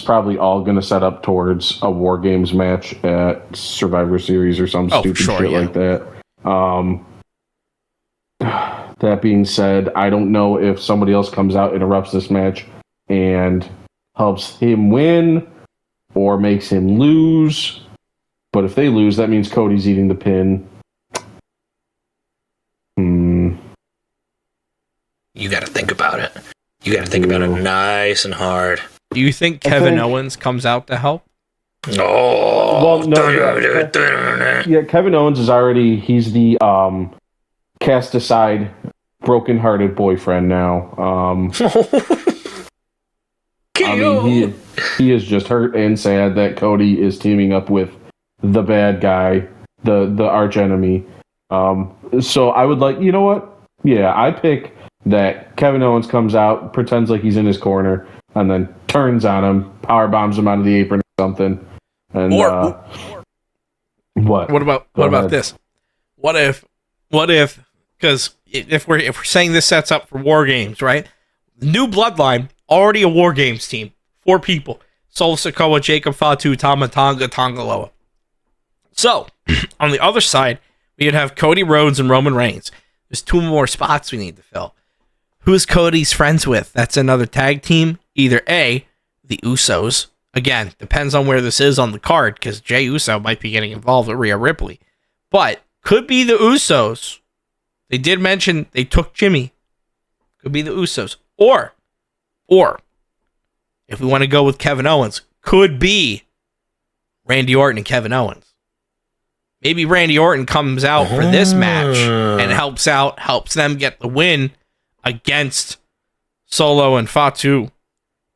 probably all going to set up towards a War Games match at Survivor Series or some stupid shit like that. That being said, I don't know if somebody else comes out, interrupts this match, and helps him win or makes him lose. But if they lose, that means Cody's eating the pin. You got to think about it. You got to think about it nice and hard. Do you think Kevin Owens comes out to help? Oh, well, no. Yeah, Kevin Owens is already. He's the cast aside, broken-hearted boyfriend now. I mean, he is just hurt and sad that Cody is teaming up with the bad guy, the arch enemy. So I would like, you know what? Yeah, I pick that Kevin Owens comes out, pretends like he's in his corner, and then turns on him, power bombs him out of the apron or something. And what? What about this? What if? Because if we're saying this sets up for War Games, right? New Bloodline, already a War Games team, 4 people: Sol Sikoa, Jacob Fatu, Tama Tonga, Tongaloa. So on the other side, we'd have Cody Rhodes and Roman Reigns. There's 2 more spots we need to fill. Who's Cody's friends with? That's another tag team. Either A, the Usos. Again, depends on where this is on the card, because Jey Uso might be getting involved with Rhea Ripley. But could be the Usos. They did mention they took Jimmy. Could be the Usos. Or, if we want to go with Kevin Owens, could be Randy Orton and Kevin Owens. Maybe Randy Orton comes out for this match and helps them get the win against Solo and Fatu.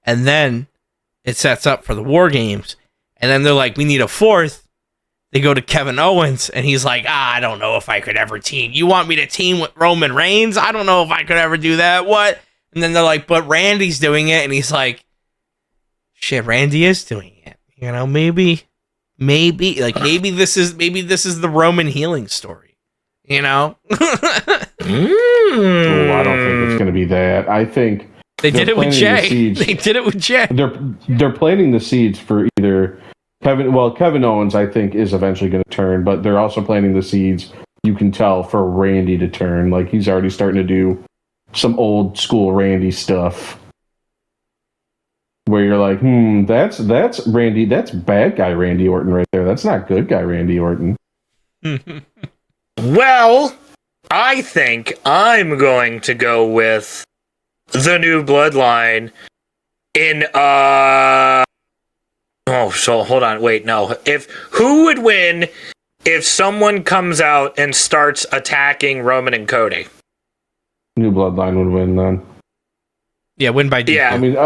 And then it sets up for the War Games. And then they're like, we need a 4th. They go to Kevin Owens, and he's like, I don't know if I could ever team. You want me to team with Roman Reigns? I don't know if I could ever do that. What? And then they're like, but Randy's doing it. And he's like, shit, Randy is doing it. Maybe this is the Roman healing story. I don't think it's going to be that. I think they did it with Jey. They're planting the seeds for either Kevin Owens, I think, is eventually going to turn, but they're also planting the seeds, you can tell, for Randy to turn. Like, he's already starting to do some old school Randy stuff where you're like, that's Randy, that's bad guy Randy Orton right there. That's not good guy Randy Orton. Well, I think I'm going to go with the New Bloodline in so hold on, wait, no. Who would win if someone comes out and starts attacking Roman and Cody? New Bloodline would win then. Yeah, win by DQ. Yeah. I mean,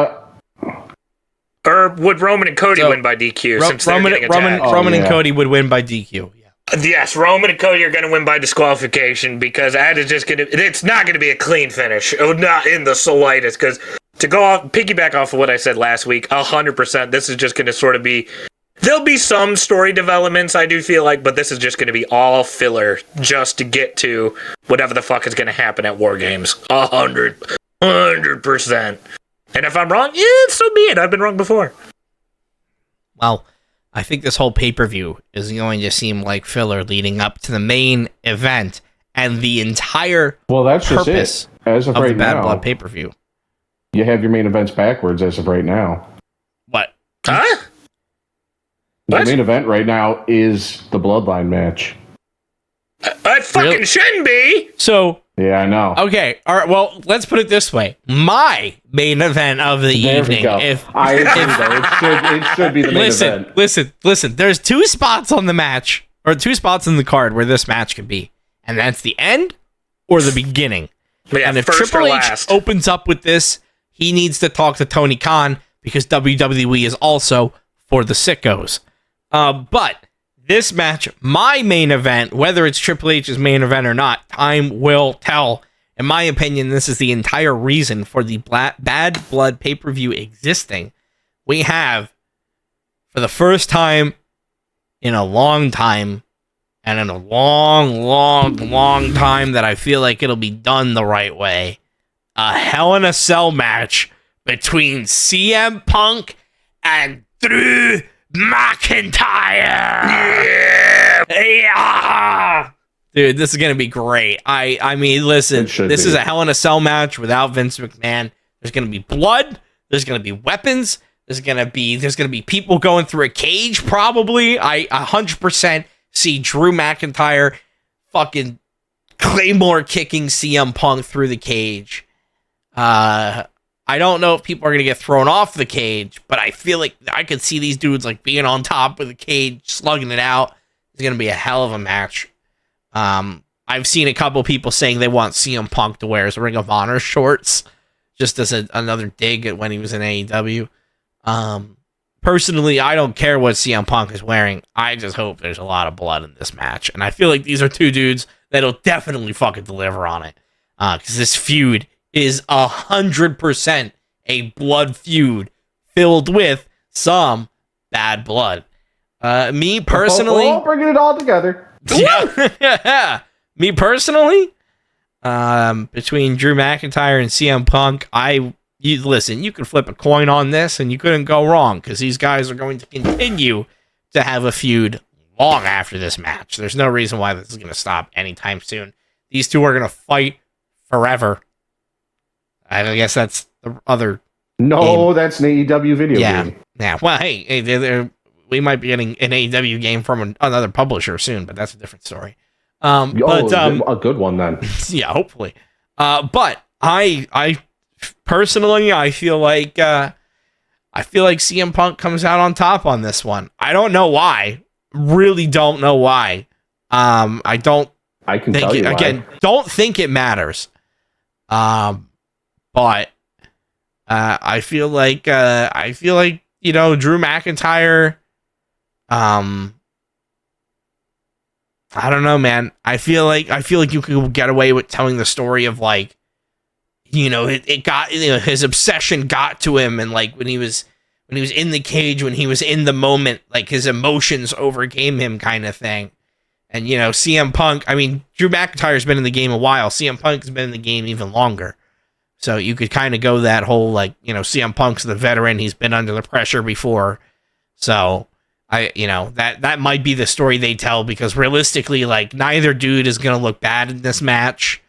or would Roman and Cody win by DQ? Since Roman and Cody would win by DQ. Yes, Roman and Cody are going to win by disqualification because that is just going to... It's not going to be a clean finish. Not in the slightest. Because to piggyback off of what I said last week, 100%, this is just going to sort of be... There'll be some story developments, I do feel like, but this is just going to be all filler just to get to whatever the fuck is going to happen at War Games. 100%. And if I'm wrong, so be it. I've been wrong before. Well, I think this whole pay-per-view is going to seem like filler leading up to the main event and the entire that's purpose just it. As of right the Bad now, Blood pay-per-view. You have your main events backwards as of right now. What? Huh? The What? main event right now is the Bloodline match. It fucking shouldn't be. So, Yeah, I know. okay, all right. Well, let's put it this way: my main event of the There evening. we go. I agree, though. It should be the main event. Listen. There's two spots on the match, or two spots in the card where this match could be, and that's the end or the beginning. Yeah, and if first Triple or H last. opens up with this, he needs to talk to Tony Khan because WWE is also for the sickos. But this match, my main event, whether it's Triple H's main event or not, time will tell. In my opinion, this is the entire reason for the Bad Blood pay-per-view existing. We have, for the first time in a long time, and in a long time that I feel like it'll be done the right way, a Hell in a Cell match between CM Punk and Drew McIntyre. Yeah. Dude, this is going to be great. I mean, listen, this is a Hell in a Cell match without Vince McMahon. There's going to be blood. There's going to be weapons. There's going to be people going through a cage, probably. I 100% see Drew McIntyre fucking Claymore kicking CM Punk through the cage. I don't know if people are going to get thrown off the cage, but I feel like I could see these dudes like being on top of the cage, slugging it out. It's going to be a hell of a match. I've seen a couple people saying they want CM Punk to wear his Ring of Honor shorts, just as another dig at when he was in AEW. Personally, I don't care what CM Punk is wearing. I just hope there's a lot of blood in this match. And I feel like these are two dudes that'll definitely fucking deliver on it. Because this feud is 100% a blood feud filled with some bad blood. Me personally... We're all bringing it all together. Yeah. Me personally, between Drew McIntyre and CM Punk, listen, you can flip a coin on this and you couldn't go wrong because these guys are going to continue to have a feud long after this match. There's no reason why this is going to stop anytime soon. These two are going to fight forever. I guess that's the other game. That's an AEW video game. Yeah. Well, hey, we might be getting an AEW game from another publisher soon, but that's a different story. A good one then. Yeah, hopefully. But I personally, I feel like CM Punk comes out on top on this one. I don't know why. Really don't know why. I don't. I can think tell you again. Don't think it matters. But I feel like Drew McIntyre. I don't know, man. I feel like you could get away with telling the story of like, it got, his obsession got to him, and like when he was in the cage, when he was in the moment, like his emotions overcame him, kind of thing. And CM Punk. I mean, Drew McIntyre's been in the game a while. CM Punk has been in the game even longer. So you could kind of go that whole like, CM Punk's the veteran. He's been under the pressure before. So that might be the story they tell, because realistically, like, neither dude is going to look bad in this match,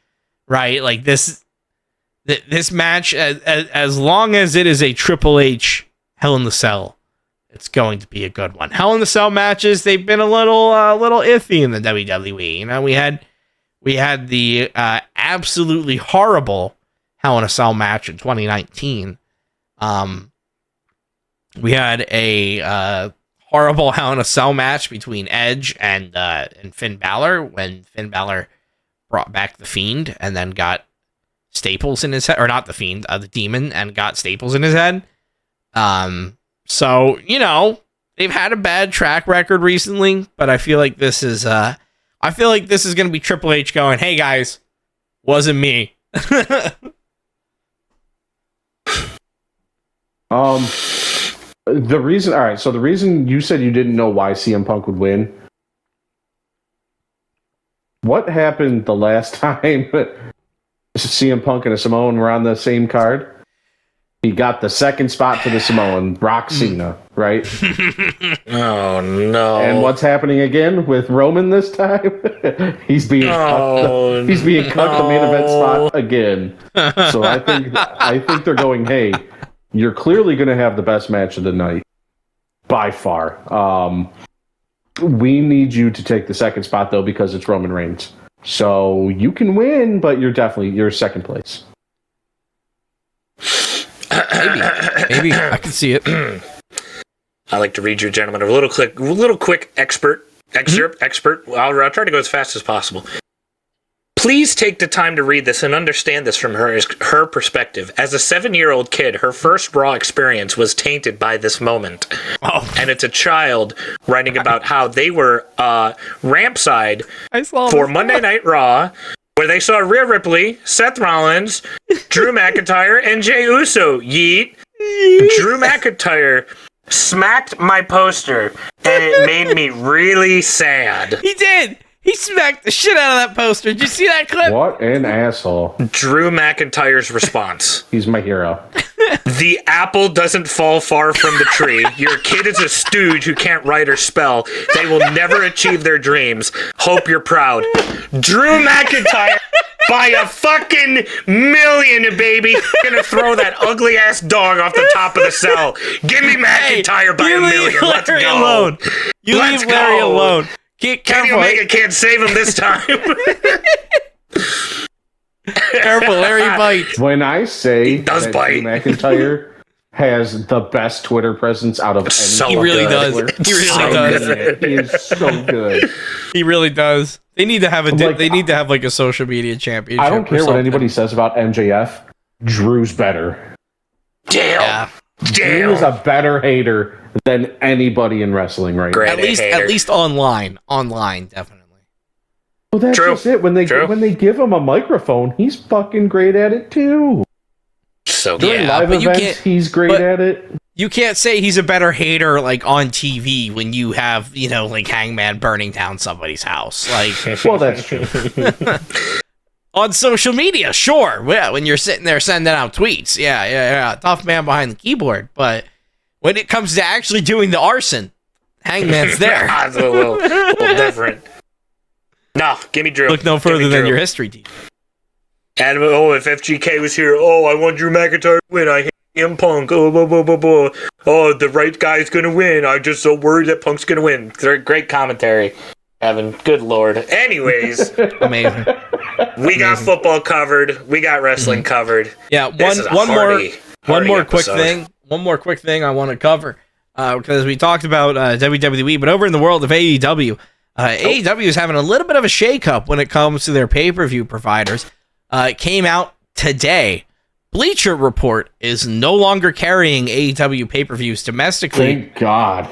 right? Like this match, as long as it is a Triple H Hell in the Cell, it's going to be a good one. Hell in the Cell matches, they've been a little iffy in the WWE. We had the absolutely horrible Hell in a Cell match in 2019. We had a horrible Hell in a Cell match between Edge and Finn Balor, when Finn Balor brought back the Fiend and then got staples in his head, or not the Fiend, the Demon, and got staples in his head. So they've had a bad track record recently, but I feel like this is going to be Triple H going, "Hey guys, wasn't me." The reason you said you didn't know why CM Punk would win. What happened the last time CM Punk and a Samoan were on the same card? He got the second spot for the Samoan, Brock Cena, right? Oh no! And what's happening again with Roman this time? He's being cut. He's being cut the main event spot again. So I think they're going, "Hey, you're clearly going to have the best match of the night. by far. We need you to take the second spot though because it's Roman Reigns. So you can win, but you're second place. Maybe I can see it. I like to read you, gentlemen, a little quick excerpt. I'll try to go as fast as possible. Please take the time to read this and understand this from her perspective. As a 7-year-old kid, her first Raw experience was tainted by this moment. Oh. And it's a child writing about how they were ramp side for Monday Night Raw, where they saw Rhea Ripley, Seth Rollins, Drew McIntyre, and Jey Uso. Yeet. Drew McIntyre smacked my poster, and it made me really sad. He did. He smacked the shit out of that poster. Did you see that clip? What an asshole. Drew McIntyre's response. He's my hero. The apple doesn't fall far from the tree. Your kid is a stooge who can't write or spell. They will never achieve their dreams. Hope you're proud. Drew McIntyre by a fucking million, baby. Gonna throw that ugly ass dog off the top of the cell. Give me McIntyre by a million. Let's go. Alone. You leave Larry alone. Kenny Omega can't save him this time. Careful, Larry bites. When I say he does that bite. Drew McIntyre has the best Twitter presence out of any He really does. He really does. He is so good. He really does. They need to have they need to have like a social media championship. I don't care what anybody says about MJF. Drew's better. Damn. Yeah. Drew is a better hater than anybody in wrestling right now. At least online, definitely. Well, that's True. just it. When they give him a microphone, he's fucking great at it too. So during live events, he's great at it. You can't say he's a better hater like on TV when you have like Hangman burning down somebody's house. Like, well, that's true. On social media, sure. Yeah, when you're sitting there sending out tweets, yeah, tough man behind the keyboard. But when it comes to actually doing the arson, Hangman's there. It's a little different. No, give me Drew. Look no further than your history team. And if FGK was here, I want Drew McIntyre to win. I hate him, Punk. The right guy's gonna win. I'm just so worried that Punk's gonna win. Great commentary, Evan. Good lord. Anyways, amazing. We got football covered. We got wrestling covered. Yeah, one more quick thing I want to cover because we talked about WWE, but over in the world of AEW, AEW is having a little bit of a shakeup when it comes to their pay-per-view providers. It came out today. Bleacher Report is no longer carrying AEW pay-per-views domestically. Thank God.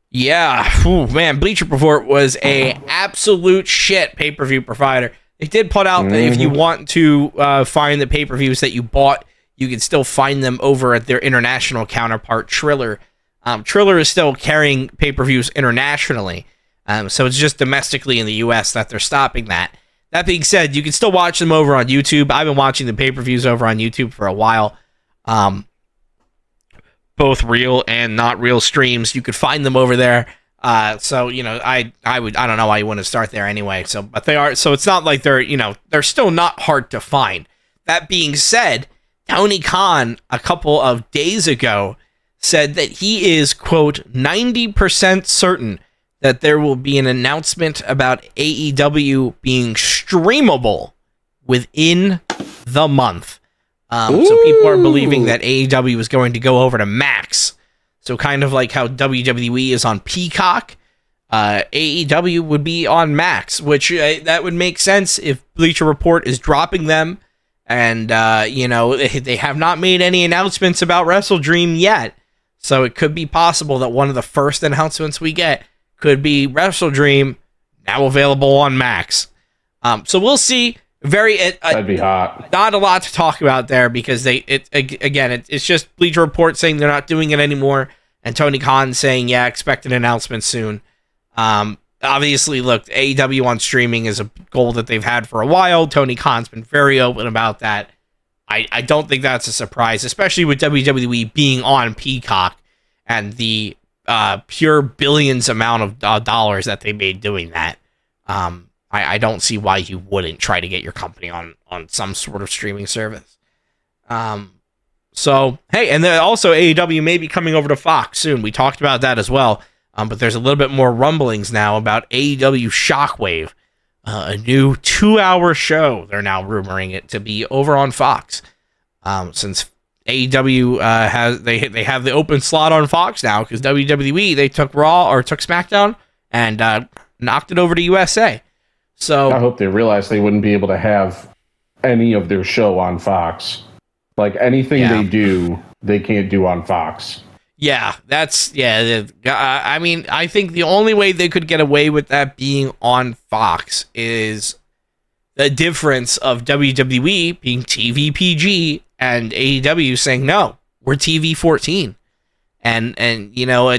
Yeah, man, Bleacher Report was a absolute shit pay-per-view provider. They did put out that if you want to find the pay-per-views that you bought, you can still find them over at their international counterpart, Triller. Triller is still carrying pay-per-views internationally, so it's just domestically in the U.S. that they're stopping that. That being said, you can still watch them over on YouTube. I've been watching the pay-per-views over on YouTube for a while. Both real and not real streams. You could find them over there. So I don't know why you wouldn't start there anyway. So, but they are. So it's not like they're still not hard to find. That being said, Tony Khan a couple of days ago said that he is, quote, 90% certain that there will be an announcement about AEW being streamable within the month. So people are believing that AEW is going to go over to Max. So kind of like how WWE is on Peacock, AEW would be on Max, which that would make sense if Bleacher Report is dropping them. And, they have not made any announcements about WrestleDream yet. So it could be possible that one of the first announcements we get could be WrestleDream, now available on Max. So we'll see. That'd be hot. Not a lot to talk about there because it's just Bleacher Report saying they're not doing it anymore, and Tony Khan saying, yeah, expect an announcement soon. Obviously, look, AEW on streaming is a goal that they've had for a while. Tony Khan's been very open about that. I don't think that's a surprise, especially with WWE being on Peacock and the pure billions amount of dollars that they made doing that. I don't see why you wouldn't try to get your company on some sort of streaming service. So, hey, and then also AEW may be coming over to Fox soon. We talked about that as well. But there's a little bit more rumblings now about AEW Shockwave, a new 2-hour show. They're now rumoring it to be over on Fox. Since AEW they have the open slot on Fox now, because WWE, they took SmackDown and knocked it over to USA. So I hope they realized they wouldn't be able to have any of their show on Fox. Like anything they do, they can't do on Fox. Yeah, I mean, I think the only way they could get away with that being on Fox is the difference of WWE being TV PG and AEW saying, no, we're TV 14. And you know,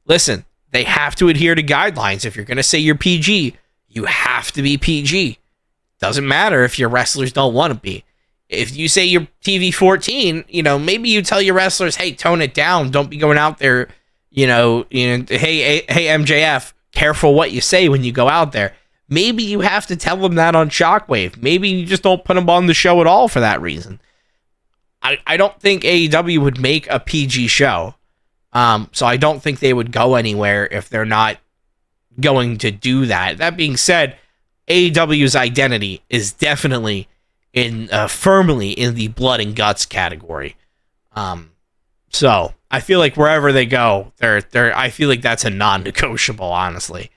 listen, they have to adhere to guidelines. If you're going to say you're PG, you have to be PG. Doesn't matter if your wrestlers don't want to be. If you say you're TV 14, you know, maybe you tell your wrestlers, hey, tone it down. Don't be going out there, hey, MJF, careful what you say when you go out there. Maybe you have to tell them that on Shockwave. Maybe you just don't put them on the show at all for that reason. I don't think AEW would make a PG show. So I don't think they would go anywhere if they're not going to do that. That being said, AEW's identity is definitely firmly in the blood and guts category. So I feel like wherever they go, I feel like that's a non-negotiable, honestly.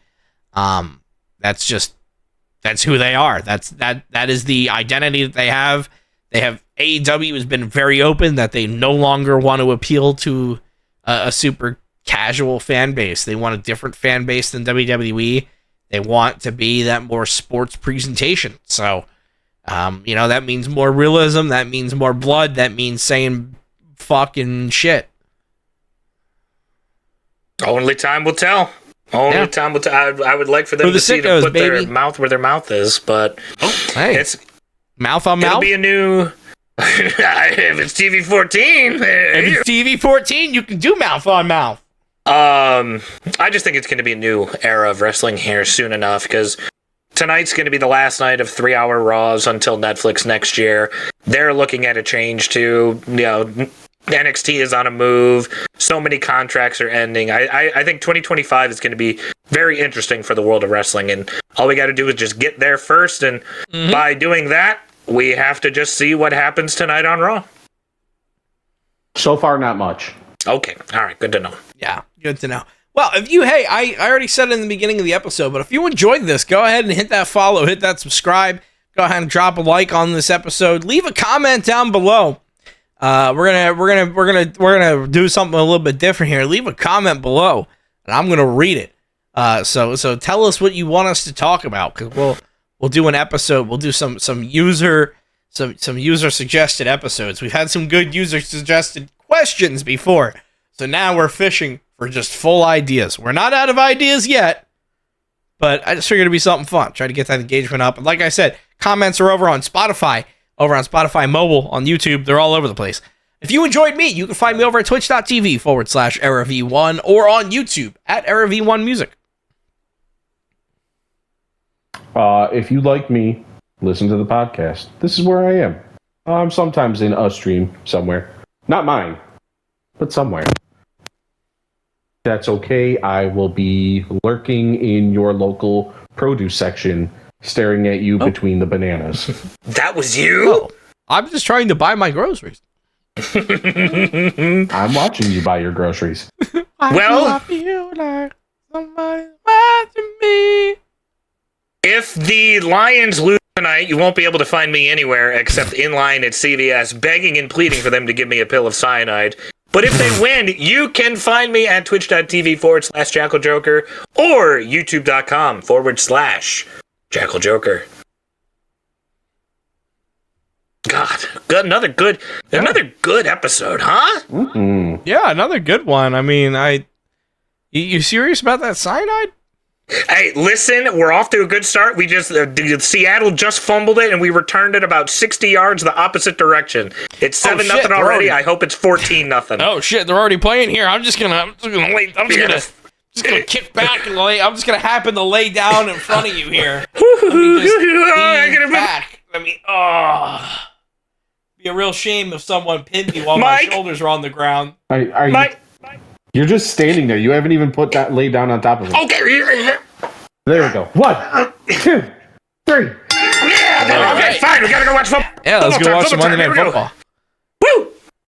That's who they are. That is the identity that they have. AEW has been very open that they no longer want to appeal to a super casual fan base. They want a different fan base than WWE. They want to be that more sports presentation. So, that means more realism. That means more blood. That means saying fucking shit. Only time will tell. Time will tell. I would like for them to see them put their mouth where their mouth is, but it's mouth on mouth. It'll be a new. If it's TV 14, if it's TV 14, you can do mouth on mouth. I just think it's going to be a new era of wrestling here soon enough, because tonight's going to be the last night of 3-hour Raws until Netflix next year. They're looking at a change too. NXT is on a move. So many contracts are ending. I think 2025 is going to be very interesting for the world of wrestling, and all we got to do is just get there first, and by doing that, we have to just see what happens tonight on Raw. So far, not much. Okay. All right. Good to know. Yeah, good to know. Well, I already said it in the beginning of the episode, but if you enjoyed this, go ahead and hit that follow, hit that subscribe, go ahead and drop a like on this episode. Leave a comment down below. We're gonna do something a little bit different here. Leave a comment below, and I'm gonna read it. So tell us what you want us to talk about, because we'll do an episode. We'll do some user suggested episodes. We've had some good user suggested questions before, so now we're fishing for just full ideas. We're not out of ideas yet, but I just figured it'd be something fun. Try to get that engagement up. And like I said, comments are over on Spotify Mobile, on YouTube. They're all over the place. If you enjoyed me, you can find me over at twitch.tv/EraV1 or on YouTube at EraV1 Music. If you like me, listen to the podcast. This is where I am. I'm sometimes in a stream somewhere. Not mine, but somewhere. That's okay. I will be lurking in your local produce section, staring at you between the bananas. That was you? Oh, I'm just trying to buy my groceries. I'm watching you buy your groceries. Well, feel like somebody's watching me. If the Lions lose tonight, you won't be able to find me anywhere except in line at CVS, begging and pleading for them to give me a pill of cyanide. But if they win, you can find me at twitch.tv/JackalJoker or youtube.com/JackalJoker. God, another good episode, huh? Mm-hmm. Yeah, another good one. I mean, you serious about that cyanide? Hey, listen, we're off to a good start. We just Seattle just fumbled it, and we returned it about 60 yards the opposite direction. It's 7-0 already. I hope it's 14-0. Oh shit, they're already playing here. I'm just gonna wait. I'm just gonna kick back and lay. I'm just gonna happen to lay down in front of you here. Let me just back. Let me. be a real shame if someone pinned me while my shoulders were on the ground. You're just standing there. You haven't even put that laid down on top of it. Okay. There we go. 1, 2, 3. Yeah. Okay. Fine. We gotta go watch football. Yeah, let's go watch some Monday Night Football.